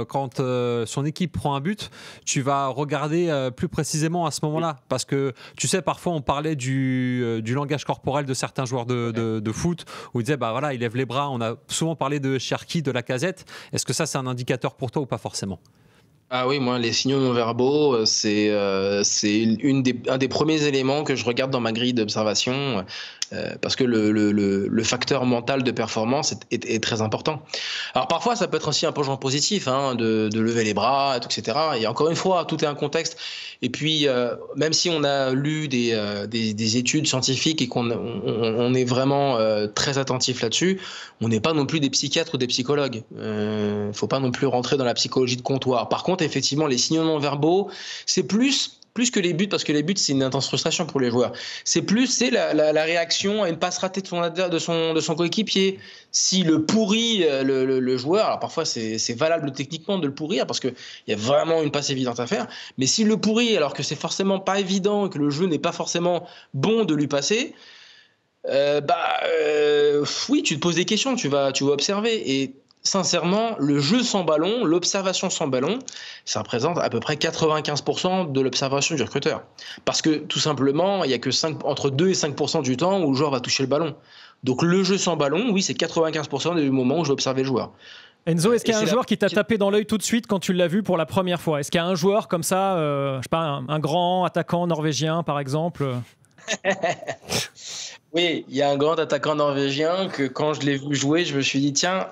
quand son équipe prend un but, tu vas regarder plus précisément à ce moment-là? Parce que tu sais, parfois on parlait du langage corporel de certains joueurs de foot, où ils disaient il lève les bras. On a souvent parlé de Cherki, de Lacazette. Est-ce que ça, c'est un indicateur pour toi ou pas forcément ? Ah oui, moi, les signaux non-verbaux, c'est un des premiers éléments que je regarde dans ma grille d'observation parce que le facteur mental de performance est très important. Alors parfois, ça peut être aussi un penchant positif, de lever les bras, etc. Et encore une fois, tout est un contexte. Et puis, même si on a lu des études scientifiques et qu'on est vraiment très attentif là-dessus, on n'est pas non plus des psychiatres ou des psychologues. Faut pas non plus rentrer dans la psychologie de comptoir. Par contre, effectivement, les signaux non-verbaux, c'est plus plus que les buts, parce que les buts, c'est une intense frustration pour les joueurs. C'est plus la réaction à une passe ratée de son coéquipier. Si le pourrit le joueur, alors parfois c'est valable techniquement de le pourrir parce qu'il y a vraiment une passe évidente à faire, mais s'il le pourrit alors que c'est forcément pas évident et que le jeu n'est pas forcément bon de lui passer, oui, tu te poses des questions, tu vas observer. Et sincèrement, le jeu sans ballon, l'observation sans ballon, ça représente à peu près 95% de l'observation du recruteur. Parce que tout simplement, il n'y a que entre 2 et 5% du temps où le joueur va toucher le ballon. Donc le jeu sans ballon, oui, c'est 95% du moment où je vais observer le joueur. Enzo, est-ce qu'il y a un joueur qui t'a tapé dans l'œil tout de suite quand tu l'as vu pour la première fois? Est-ce qu'il y a un joueur comme ça, je sais pas, un grand attaquant norvégien par exemple? Oui, il y a un grand attaquant norvégien que quand je l'ai vu jouer, je me suis dit tiens,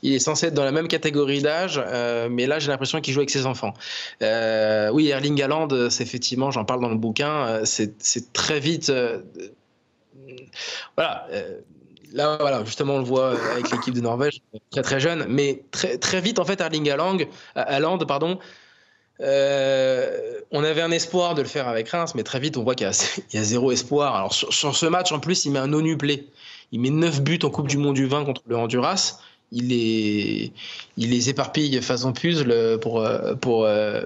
il est censé être dans la même catégorie d'âge, mais là j'ai l'impression qu'il joue avec ses enfants. Oui, Erling Haaland, c'est effectivement, j'en parle dans le bouquin, c'est très vite. Voilà. Là, voilà, justement, on le voit avec l'équipe de Norvège, très très jeune, mais très très vite en fait, Erling Haaland, pardon. On avait un espoir de le faire avec Reims, mais très vite on voit qu'il y a zéro espoir. Alors sur ce match en plus, il met un onuplé. Il met 9 buts en Coupe du Monde U20 contre le Honduras. Il les éparpille façon puzzle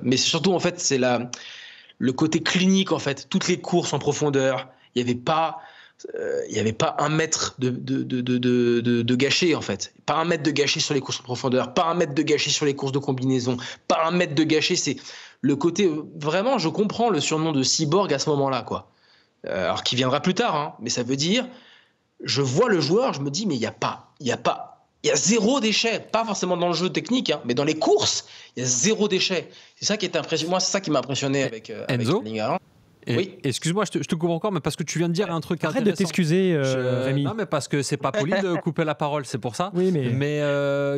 mais surtout en fait c'est le côté clinique en fait. Toutes les courses en profondeur, il n'y avait pas un mètre de gâché en fait. Pas un mètre de gâché sur les courses en profondeur, pas un mètre de gâché sur les courses de combinaison, pas un mètre de gâché. C'est le côté vraiment, je comprends le surnom de cyborg à ce moment-là, quoi. Alors qui viendra plus tard, hein, mais ça veut dire, je vois le joueur, je me dis mais il y a zéro déchet, pas forcément dans le jeu technique, hein, mais dans les courses, il y a zéro déchet. C'est ça qui est impressionnant. Moi, c'est ça qui m'a impressionné avec Erling Haaland. Oui. Excuse-moi, je te coupe encore, mais parce que tu viens de dire un truc Arrête intéressant. de t'excuser, Rémi. Non, mais parce que c'est pas poli de couper la parole, c'est pour ça. Oui, mais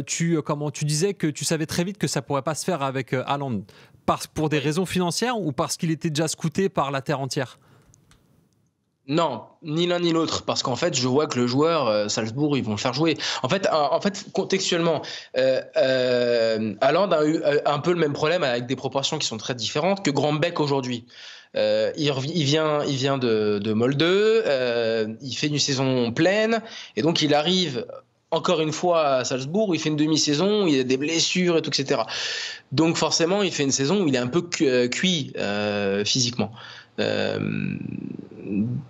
tu disais que tu savais très vite que ça pourrait pas se faire avec Haaland, pour des raisons financières ou parce qu'il était déjà scouté par la terre entière? Non, ni l'un ni l'autre, parce qu'en fait, je vois que le joueur, Salzbourg, ils vont le faire jouer. En fait, contextuellement, Haaland a eu un peu le même problème avec des proportions qui sont très différentes que Grambek aujourd'hui. Il vient de Molde, il fait une saison pleine, et donc il arrive encore une fois à Salzbourg où il fait une demi-saison, il a des blessures et tout, etc. Donc forcément, il fait une saison où il est un peu cuit physiquement.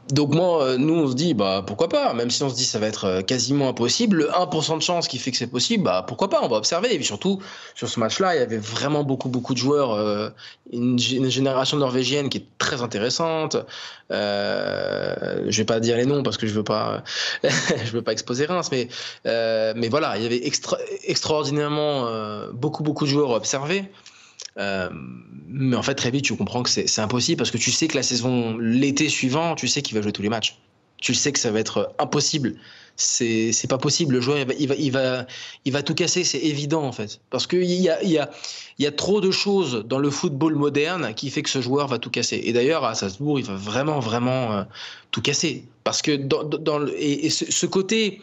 Donc moi, nous on se dit pourquoi pas, même si on se dit ça va être quasiment impossible, le 1% de chance qui fait que c'est possible, pourquoi pas, on va observer. Et puis surtout sur ce match-là, il y avait vraiment beaucoup de joueurs, une génération norvégienne qui est très intéressante. Je vais pas dire les noms parce que je veux pas exposer Reims, mais voilà, il y avait extraordinairement beaucoup de joueurs observés. Mais en fait très vite tu comprends que c'est impossible parce que tu sais que l'été suivant, tu sais qu'il va jouer tous les matchs, tu sais que ça va être impossible, c'est pas possible, le joueur il va tout casser, c'est évident en fait, parce que il y a trop de choses dans le football moderne qui fait que ce joueur va tout casser. Et d'ailleurs à Salzbourg il va vraiment tout casser parce que et ce côté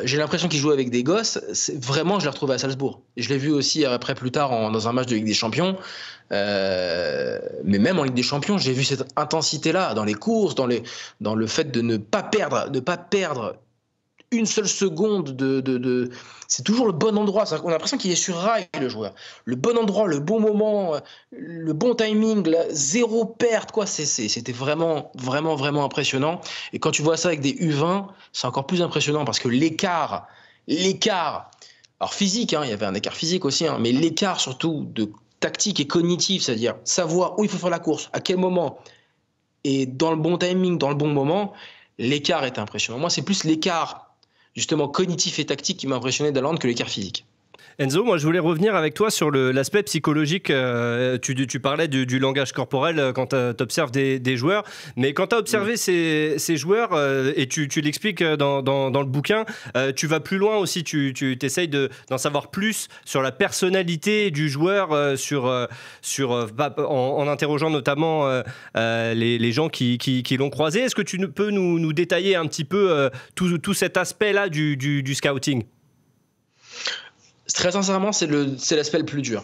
j'ai l'impression qu'il joue avec des gosses. Vraiment, je l'ai retrouvé à Salzbourg. Et je l'ai vu aussi après plus tard dans un match de Ligue des Champions. Mais même en Ligue des Champions, j'ai vu cette intensité-là dans les courses, dans le fait de ne pas perdre une seule seconde c'est toujours le bon endroit. On a l'impression qu'il est sur rail, le joueur. Le bon endroit, le bon moment, le bon timing, zéro perte, quoi. C'était vraiment impressionnant. Et quand tu vois ça avec des U20, c'est encore plus impressionnant parce que l'écart, alors physique, hein, il y avait un écart physique aussi, hein, mais l'écart surtout de tactique et cognitif, c'est-à-dire savoir où il faut faire la course, à quel moment, et dans le bon timing, dans le bon moment, l'écart est impressionnant. Moi, c'est plus l'écart justement cognitif et tactique qui m'a impressionné d'Haaland que l'écart physique. Enzo, moi je voulais revenir avec toi sur l'aspect psychologique. Tu parlais du langage corporel quand tu observes des joueurs, mais quand tu as observé ces joueurs, et tu l'expliques dans le bouquin, tu vas plus loin aussi, tu essayes d'en savoir plus sur la personnalité du joueur, en interrogeant notamment les gens qui l'ont croisé. Est-ce que tu peux nous détailler un petit peu tout cet aspect-là du scouting ? Très sincèrement, c'est l'aspect le plus dur.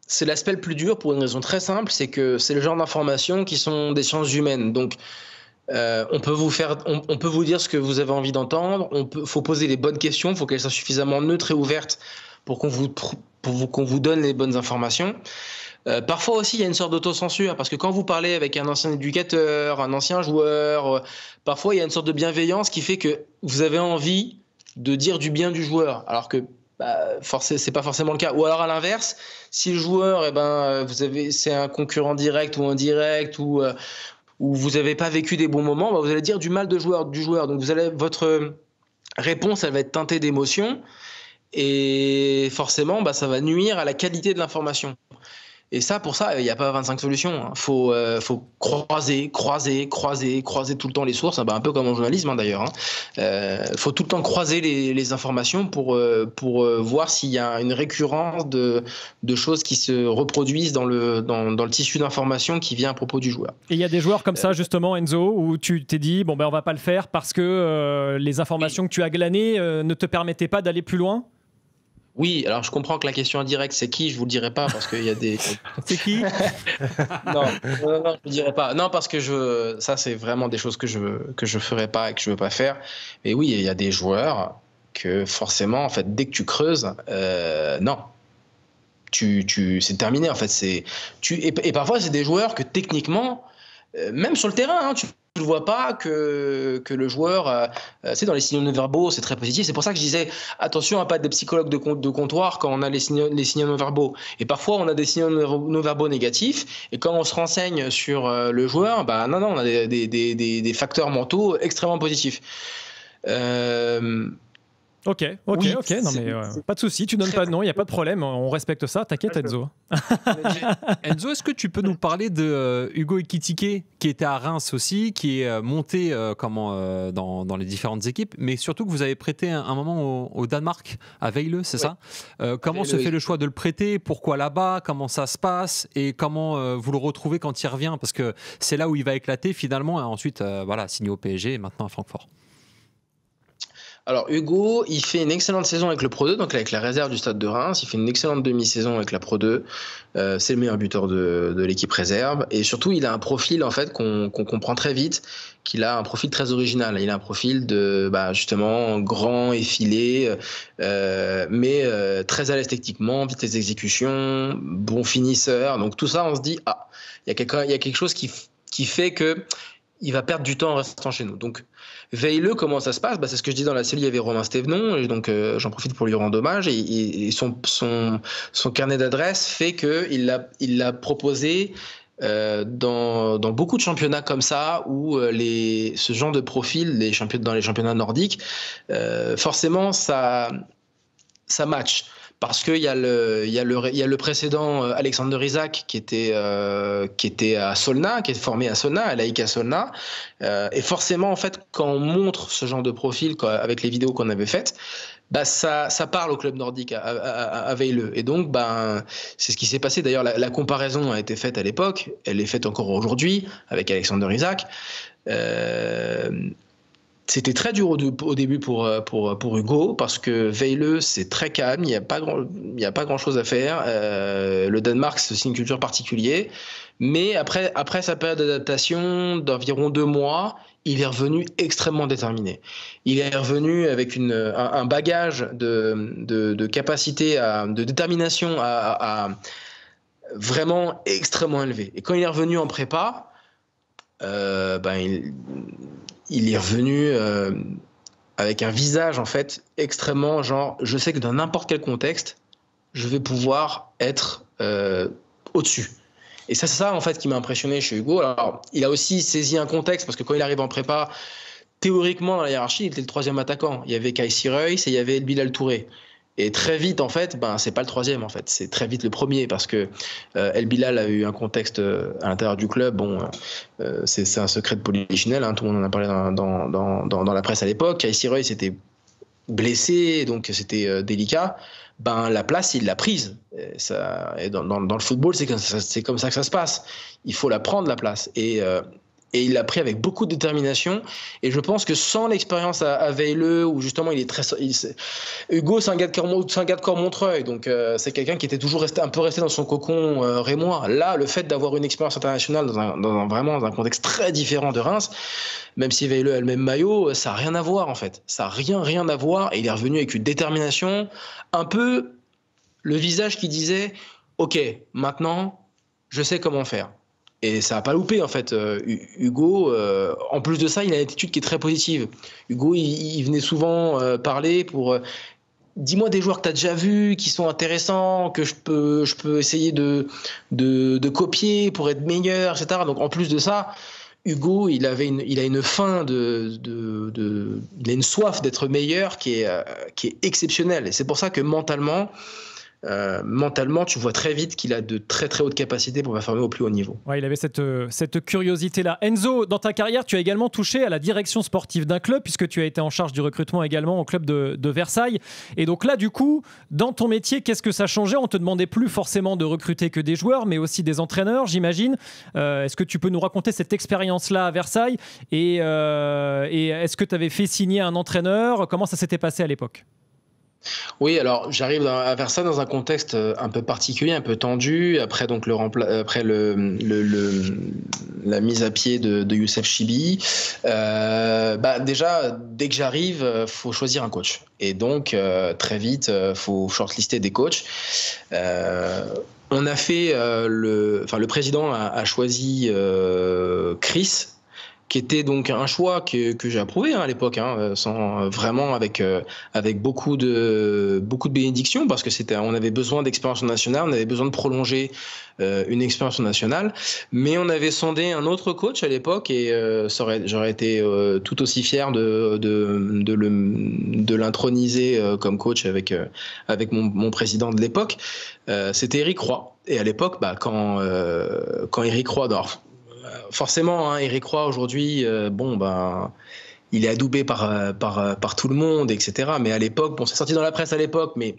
c'est l'aspect le plus dur pour une raison très simple, c'est que c'est le genre d'informations qui sont des sciences humaines. Donc, on peut vous dire ce que vous avez envie d'entendre. Faut poser les bonnes questions. Il faut qu'elles soient suffisamment neutres et ouvertes pour qu'on vous donne les bonnes informations. Parfois aussi, il y a une sorte d'autocensure parce que quand vous parlez avec un ancien éducateur, un ancien joueur, parfois il y a une sorte de bienveillance qui fait que vous avez envie de dire du bien du joueur, alors que c'est pas forcément le cas. Ou alors à l'inverse, si le joueur, c'est un concurrent direct ou indirect ou vous n'avez pas vécu des bons moments, vous allez dire du mal du joueur. Donc votre réponse, elle va être teintée d'émotion et forcément, ça va nuire à la qualité de l'information. Et ça, pour ça, il n'y a pas 25 solutions. Il faut croiser tout le temps les sources, un peu comme en journalisme d'ailleurs. Il faut tout le temps croiser les informations pour voir s'il y a une récurrence de choses qui se reproduisent dans le tissu d'information qui vient à propos du joueur. Et il y a des joueurs comme ça, justement, Enzo, où tu t'es dit, on ne va pas le faire parce que les informations que tu as glanées ne te permettaient pas d'aller plus loin ? Oui, alors je comprends que la question indirecte, c'est qui ? Je vous le dirai pas parce qu'il y a des. C'est qui ? Non, je vous dirai pas. Non, parce que ça, c'est vraiment des choses que je ferai pas et que je veux pas faire. Mais oui, il y a des joueurs que forcément, en fait, dès que tu creuses, non, c'est terminé. En fait, et parfois c'est des joueurs que techniquement, même sur le terrain, tu ne vois pas que le joueur, dans les signaux non-verbaux, c'est très positif. C'est pour ça que je disais, attention à pas être des psychologues de comptoir quand on a les signaux non-verbaux. Et parfois, on a des signaux non-verbaux négatifs. Et quand on se renseigne sur le joueur, non, on a des facteurs mentaux extrêmement positifs. Ok. Non, mais pas de souci. Tu donnes pas de nom, il n'y a pas de problème. On respecte ça. T'inquiète, Enzo. Enzo, est-ce que tu peux nous parler de Hugo Ekitike, qui était à Reims aussi, qui est monté dans les différentes équipes, mais surtout que vous avez prêté un moment au Danemark, à Vejle, c'est ça ? Comment se fait le choix de le prêter ? Pourquoi là-bas ? Comment ça se passe ? Et comment vous le retrouvez quand il revient ? Parce que c'est là où il va éclater finalement, et ensuite signé au PSG et maintenant à Francfort. Alors Hugo, il fait une excellente saison avec le Pro 2, donc avec la réserve du Stade de Reims. Il fait une excellente demi-saison avec la Pro 2. C'est le meilleur buteur de l'équipe réserve. Et surtout, il a un profil en fait qu'on comprend très vite, qu'il a un profil très original. Il a un profil de justement grand, effilé, mais très à l'aise techniquement, vitesse d'exécution, bon finisseur. Donc tout ça, on se dit il y a quelque chose qui fait que il va perdre du temps en restant chez nous. Donc, Vejle, comment ça se passe ? C'est ce que je dis dans la série, il y avait Romain Stévenon, et donc j'en profite pour lui rendre hommage. Et son carnet d'adresses fait qu'il l'a proposé dans beaucoup de championnats comme ça, où ce genre de profil, dans les championnats nordiques, forcément, ça match. Parce qu'il y a le précédent Alexander Isak qui était à Solna, qui est formé à Solna, à l'AIK Solna. Et forcément, en fait, quand on montre ce genre de profil, avec les vidéos qu'on avait faites, ça parle au club nordique à Vejle. Et donc, c'est ce qui s'est passé. D'ailleurs, la comparaison a été faite à l'époque. Elle est faite encore aujourd'hui avec Alexander Isak. C'était très dur au début pour Hugo, parce que Vejle, c'est très calme, il n'y a pas grand chose à faire. Le Danemark, c'est aussi une culture particulière. Mais après sa période d'adaptation d'environ 2 mois, il est revenu extrêmement déterminé. Il est revenu avec un bagage de capacité, de détermination à vraiment extrêmement élevé. Et quand il est revenu en prépa, il est revenu avec un visage en fait extrêmement je sais que dans n'importe quel contexte, je vais pouvoir être au-dessus. Et c'est ça en fait qui m'a impressionné chez Hugo. Alors, il a aussi saisi un contexte, parce que quand il arrive en prépa, théoriquement dans la hiérarchie, il était le 3e attaquant. Il y avait Kaïsi Reus et il y avait El Bilal Touré. Et très vite, en fait, c'est pas le 3e, en fait. C'est très vite le 1er, parce que El Bilal a eu un contexte à l'intérieur du club. C'est un secret de polichinelle, tout le monde en a parlé dans la presse à l'époque. Kaïsi Reus était blessé, donc c'était délicat. La place, il l'a prise. Et dans le football, c'est comme ça que ça se passe. Il faut la prendre, la place. Et Et il l'a pris avec beaucoup de détermination. Et je pense que sans l'expérience à Vejle, où justement Hugo, c'est un gars de Cormontreuil, donc c'est quelqu'un qui était toujours resté dans son cocon rémois. Là, le fait d'avoir une expérience internationale vraiment dans un contexte très différent de Reims, même si Vejle a le même maillot, ça n'a rien à voir en fait. Ça n'a rien à voir. Et il est revenu avec une détermination, un peu le visage qui disait « Ok, maintenant, je sais comment faire ». Et ça n'a pas loupé en fait. Hugo, en plus de ça, il a une attitude qui est très positive. Hugo, il venait souvent parler pour dis-moi des joueurs que tu as déjà vus, qui sont intéressants, que je peux essayer de copier pour être meilleur, etc. Donc en plus de ça, Hugo, il a une faim il a une soif d'être meilleur qui est exceptionnelle. Et c'est pour ça que mentalement, tu vois très vite qu'il a de très très hautes capacités pour performer au plus haut niveau. Ouais, il avait cette curiosité-là. Enzo, dans ta carrière, tu as également touché à la direction sportive d'un club, puisque tu as été en charge du recrutement également au club de Versailles. Et donc là, du coup, dans ton métier, qu'est-ce que ça changeait ? On te demandait plus forcément de recruter que des joueurs, mais aussi des entraîneurs, j'imagine. Est-ce que tu peux nous raconter cette expérience-là à Versailles ? Et est-ce que tu avais fait signer un entraîneur ? Comment ça s'était passé à l'époque ? Oui, alors j'arrive à Versailles dans un contexte un peu particulier, un peu tendu. Après donc après la mise à pied de Youssef Chibi, déjà dès que j'arrive, faut choisir un coach. Et donc très vite, faut shortlister des coachs. On a fait le président a choisi Chris, qui était donc un choix que j'ai approuvé à l'époque, vraiment avec beaucoup de bénédictions, parce que on avait besoin d'expérience nationale, on avait besoin de prolonger une expérience nationale, mais on avait sondé un autre coach à l'époque et j'aurais été tout aussi fier de l'introniser comme coach avec mon président de l'époque. C'était Eric Roy. Et à l'époque, quand Eric Roy forcément, Eric Roy aujourd'hui, il est adoubé par tout le monde, etc. Mais à l'époque, c'est sorti dans la presse à l'époque, mais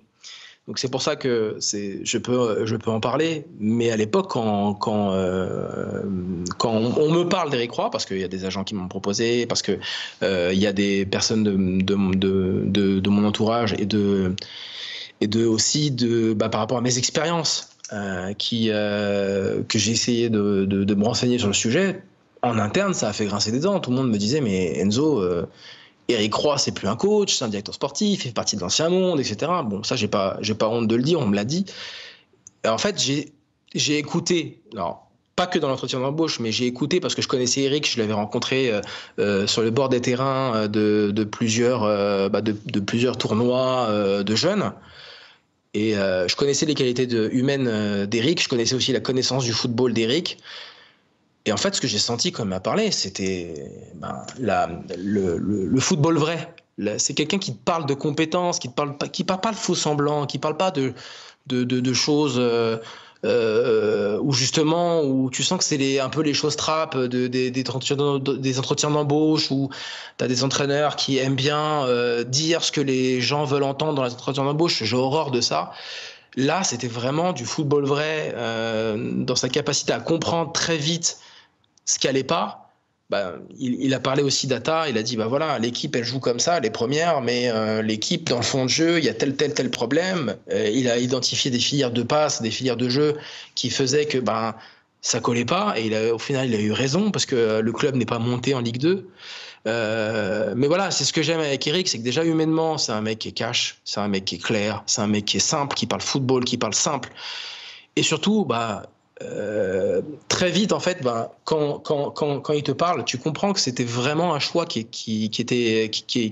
donc c'est pour ça que je peux en parler. Mais à l'époque, quand on me parle d'Eric Roy, parce qu'il y a des agents qui m'ont proposé, parce que il y a des personnes de mon entourage aussi par rapport à mes expériences. Que j'ai essayé de me renseigner sur le sujet, en interne, ça a fait grincer des dents. Tout le monde me disait, mais Enzo, Eric Roy, c'est plus un coach, c'est un directeur sportif, il fait partie de l'ancien monde, etc. Bon, ça, j'ai pas honte de le dire, on me l'a dit. Et en fait, j'ai écouté, alors, pas que dans l'entretien d'embauche, mais j'ai écouté parce que je connaissais Eric, je l'avais rencontré sur le bord des terrains de plusieurs tournois de jeunes. Et je connaissais les qualités humaines d'Eric, je connaissais aussi la connaissance du football d'Eric. Et en fait, ce que j'ai senti quand il m'a parlé, c'était le football vrai. C'est quelqu'un qui te parle de compétences, qui parle pas de faux semblants, qui parle pas de choses où justement où tu sens que c'est un peu les choses trappes des entretiens d'embauche, où tu as des entraîneurs qui aiment bien dire ce que les gens veulent entendre dans les entretiens d'embauche. J'ai horreur de ça. Là, c'était vraiment du football vrai, dans sa capacité à comprendre très vite ce qui allait pas. Il a parlé aussi data, il a dit voilà, l'équipe elle joue comme ça, les premières, mais l'équipe dans le fond de jeu, il y a tel problème. Il a identifié des filières de passe, des filières de jeu qui faisaient que ça collait pas, et au final il a eu raison parce que le club n'est pas monté en Ligue 2. Mais voilà, c'est ce que j'aime avec Eric, c'est que déjà humainement, c'est un mec qui est cash, c'est un mec qui est clair, c'est un mec qui est simple, qui parle football, qui parle simple, et surtout très vite en fait, quand il te parle, tu comprends que c'était vraiment un choix qui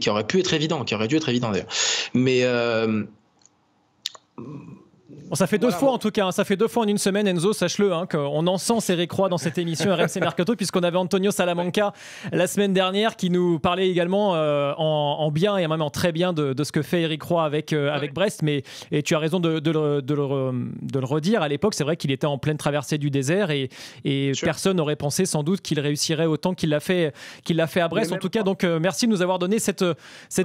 aurait pu être évident, qui aurait dû être évident d'ailleurs. Mais ça fait deux fois en tout cas, ça fait 2 fois en une semaine, Enzo, sache-le, qu'on encense Eric Roy dans cette émission RMC Mercato, puisqu'on avait Antonio Salamanca la semaine dernière qui nous parlait également en bien et même en très bien de ce que fait Eric Roy avec Brest. Et tu as raison de le redire, à l'époque c'est vrai qu'il était en pleine traversée du désert et personne n'aurait pensé sans doute qu'il réussirait autant qu'il l'a fait à Brest. En tout cas, donc merci de nous avoir donné cette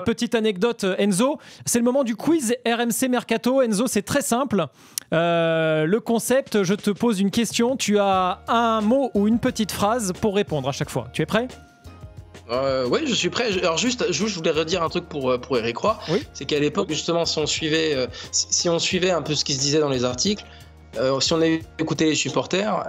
petite anecdote, Enzo. C'est le moment du quiz RMC Mercato. Enzo, c'est très simple. simple. Le concept, je te pose une question. Tu as un mot ou une petite phrase pour répondre à chaque fois. Tu es prêt ? Oui, je suis prêt. Alors juste, je voulais redire un truc pour Eric Roy. Oui. C'est qu'à l'époque, justement, si on suivait un peu ce qui se disait dans les articles, si on avait écouté les supporters,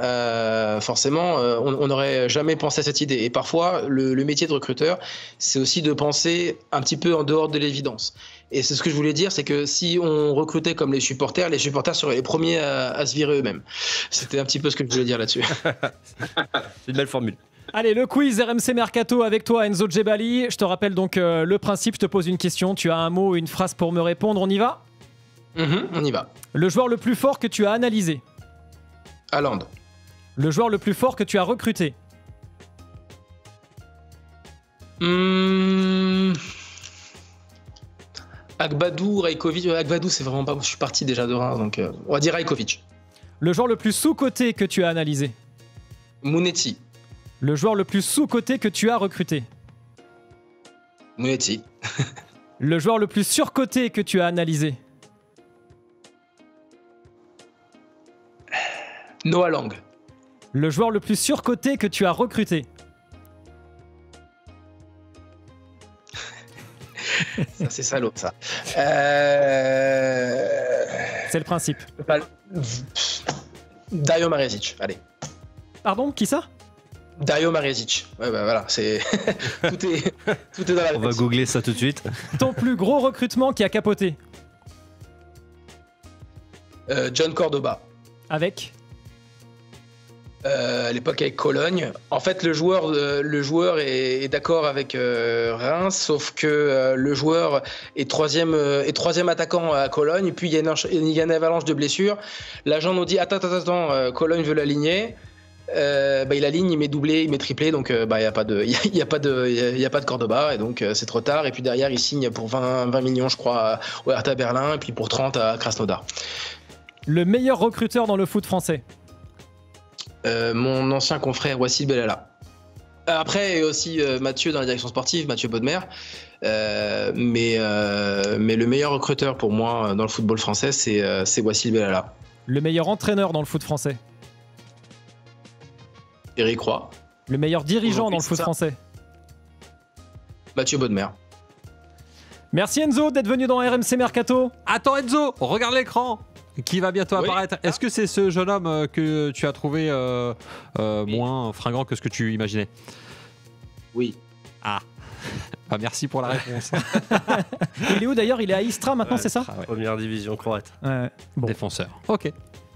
forcément, on n'aurait jamais pensé à cette idée. Et parfois, le métier de recruteur, c'est aussi de penser un petit peu en dehors de l'évidence. Et c'est ce que je voulais dire, c'est que si on recrutait comme les supporters seraient les premiers à se virer eux-mêmes. C'était un petit peu ce que je voulais dire là-dessus. C'est une belle formule. Allez, le quiz RMC Mercato avec toi, Enzo Djebali. Je te rappelle donc le principe, je te pose une question, tu as un mot ou une phrase pour me répondre, on y va ? On y va. Le joueur le plus fort que tu as analysé ? Haaland. Le joueur le plus fort que tu as recruté ? Agbadou, Rajkovic. Agbadou, c'est vraiment pas. Je suis parti déjà de Reims, donc on va dire Rajkovic. Le joueur le plus sous-coté que tu as analysé ? Mounetti. Le joueur le plus sous-coté que tu as recruté ? Mounetti. Le joueur le plus surcoté que tu as analysé ? Noah Lang. Le joueur le plus surcoté que tu as recruté ? Ça, c'est salaud, ça. C'est le principe. Dario Marezic, allez. Pardon, qui ça ? Dario Marezic. Ouais, bah voilà, c'est. tout est dans la tête. On va googler ça tout de suite. Ton plus gros recrutement qui a capoté ? John Cordoba. Avec ? À l'époque avec Cologne. En fait, le joueur est d'accord avec Reims, sauf que le joueur est troisième attaquant à Cologne. Puis il y a une avalanche de blessures. L'agent nous dit attends, Cologne veut l'aligner. Il aligne, il met doublé, il met triplé, donc il y a pas de Cordoba, et donc c'est trop tard. Et puis derrière, il signe pour 20 millions, je crois, au Hertha Berlin, et puis pour 30 à Krasnodar. Le meilleur recruteur dans le foot français ? Mon ancien confrère Wassil Bellala. Après, aussi Mathieu dans la direction sportive, Mathieu Bodmer. Mais le meilleur recruteur pour moi dans le football français, c'est Wassil Bellala. Le meilleur entraîneur dans le foot français ? Eric Roy. Le meilleur dirigeant dans le foot français ? Mathieu Bodmer. Merci Enzo d'être venu dans RMC Mercato. Attends Enzo, regarde l'écran qui va bientôt apparaître. Est-ce que c'est ce jeune homme que tu as trouvé moins fringant que ce que tu imaginais ? Oui. Ah, bah, merci pour la réponse. Il est où d'ailleurs ? Il est à Istra maintenant, c'est ça ? Ouais. Première division croate. Bon. Défenseur. Ok.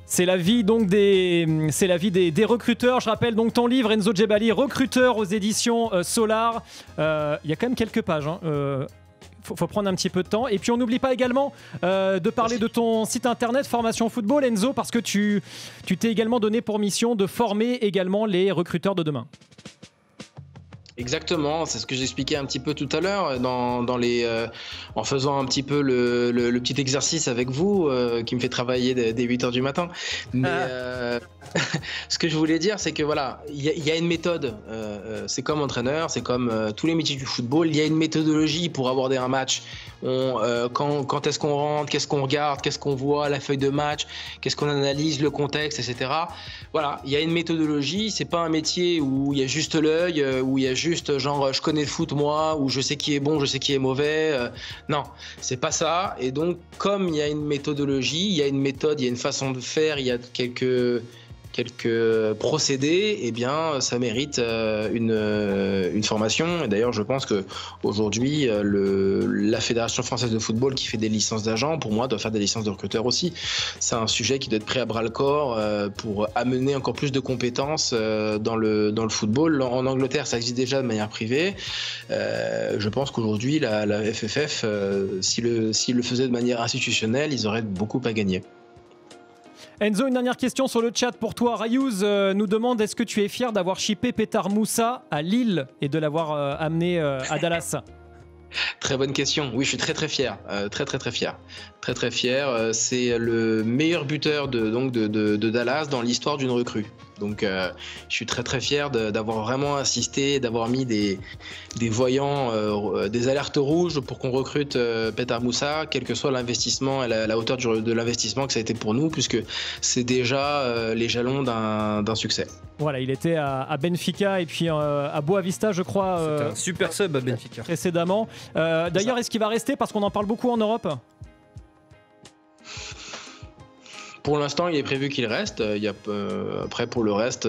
C'est la vie donc des recruteurs. Je rappelle donc ton livre Enzo Djebali, recruteur aux éditions Solar. Il y a quand même quelques pages. Faut prendre un petit peu de temps. Et puis on n'oublie pas également de parler de ton site internet Formation Football, Enzo, parce que tu t'es également donné pour mission de former également les recruteurs de demain. Exactement, c'est ce que j'expliquais un petit peu tout à l'heure en faisant un petit peu le petit exercice avec vous qui me fait travailler dès 8h du matin. Mais ce que je voulais dire, c'est que voilà, il y a une méthode. C'est comme entraîneur, c'est comme tous les métiers du football. Il y a une méthodologie pour aborder un match. Quand est-ce qu'on rentre, qu'est-ce qu'on regarde, qu'est-ce qu'on voit, la feuille de match, qu'est-ce qu'on analyse, le contexte, etc. Voilà, il y a une méthodologie. C'est pas un métier où il y a juste l'œil, où il y a juste genre je connais le foot moi, ou je sais qui est bon, je sais qui est mauvais. Non, c'est pas ça. Et donc, comme il y a une méthodologie, il y a une méthode, il y a une façon de faire, il y a quelques procédés, eh bien, ça mérite une formation. Et d'ailleurs, je pense qu'aujourd'hui, la Fédération française de football qui fait des licences d'agents, pour moi, doit faire des licences de recruteurs aussi. C'est un sujet qui doit être pris à bras-le-corps pour amener encore plus de compétences dans le football. En Angleterre, ça existe déjà de manière privée. Je pense qu'aujourd'hui, la FFF, s'ils le faisaient de manière institutionnelle, ils auraient beaucoup à gagner. Enzo, une dernière question sur le chat pour toi. Rayouz nous demande, est-ce que tu es fier d'avoir shippé Petar Moussa à Lille et de l'avoir amené à Dallas ? Très bonne question. Oui, je suis très très fier. Très fier. Très fier. C'est le meilleur buteur de Dallas dans l'histoire d'une recrue. Donc je suis très très fier d'avoir vraiment insisté, d'avoir mis des voyants, des alertes rouges pour qu'on recrute Petar Moussa, quel que soit l'investissement et la hauteur de l'investissement que ça a été pour nous, puisque c'est déjà les jalons d'un succès. Voilà, il était à Benfica et puis à Boavista, je crois. C'était un super sub à Benfica. Précédemment. D'ailleurs, est-ce qu'il va rester parce qu'on en parle beaucoup en Europe ? Pour l'instant, il est prévu qu'il reste. Après, pour le reste,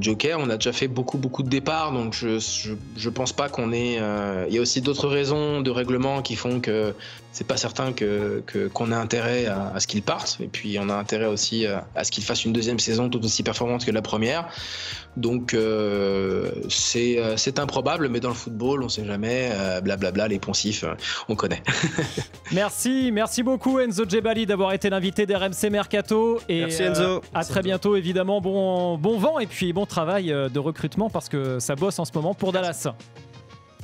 Joker, on a déjà fait beaucoup de départs, donc je pense pas qu'on ait. Il y a aussi d'autres raisons de règlement qui font que c'est pas certain qu'on ait intérêt à ce qu'il parte. Et puis, on a intérêt aussi à ce qu'il fasse une deuxième saison tout aussi performante que la première. Donc, c'est improbable, mais dans le football, on sait jamais. Blablabla, les poncifs, on connaît. Merci beaucoup Enzo Djebali d'avoir été l'invité d'RMC Mercato. Et merci Enzo. À très bientôt, évidemment. Bon vent et puis bon travail de recrutement parce que ça bosse en ce moment pour Dallas.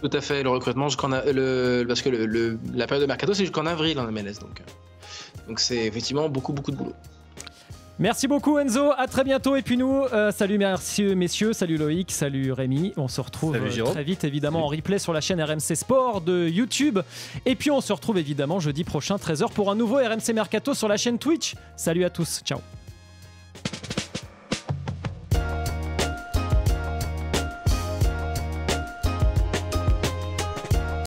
Tout à fait, le recrutement parce que la période de Mercato c'est jusqu'en avril en MLS. Donc c'est effectivement beaucoup de boulot. Merci beaucoup Enzo, à très bientôt. Et puis nous, salut messieurs, salut Loïc, salut Rémi. On se retrouve très vite évidemment en replay sur la chaîne RMC Sport de YouTube. Et puis on se retrouve évidemment jeudi prochain 13h pour un nouveau RMC Mercato sur la chaîne Twitch. Salut à tous, ciao.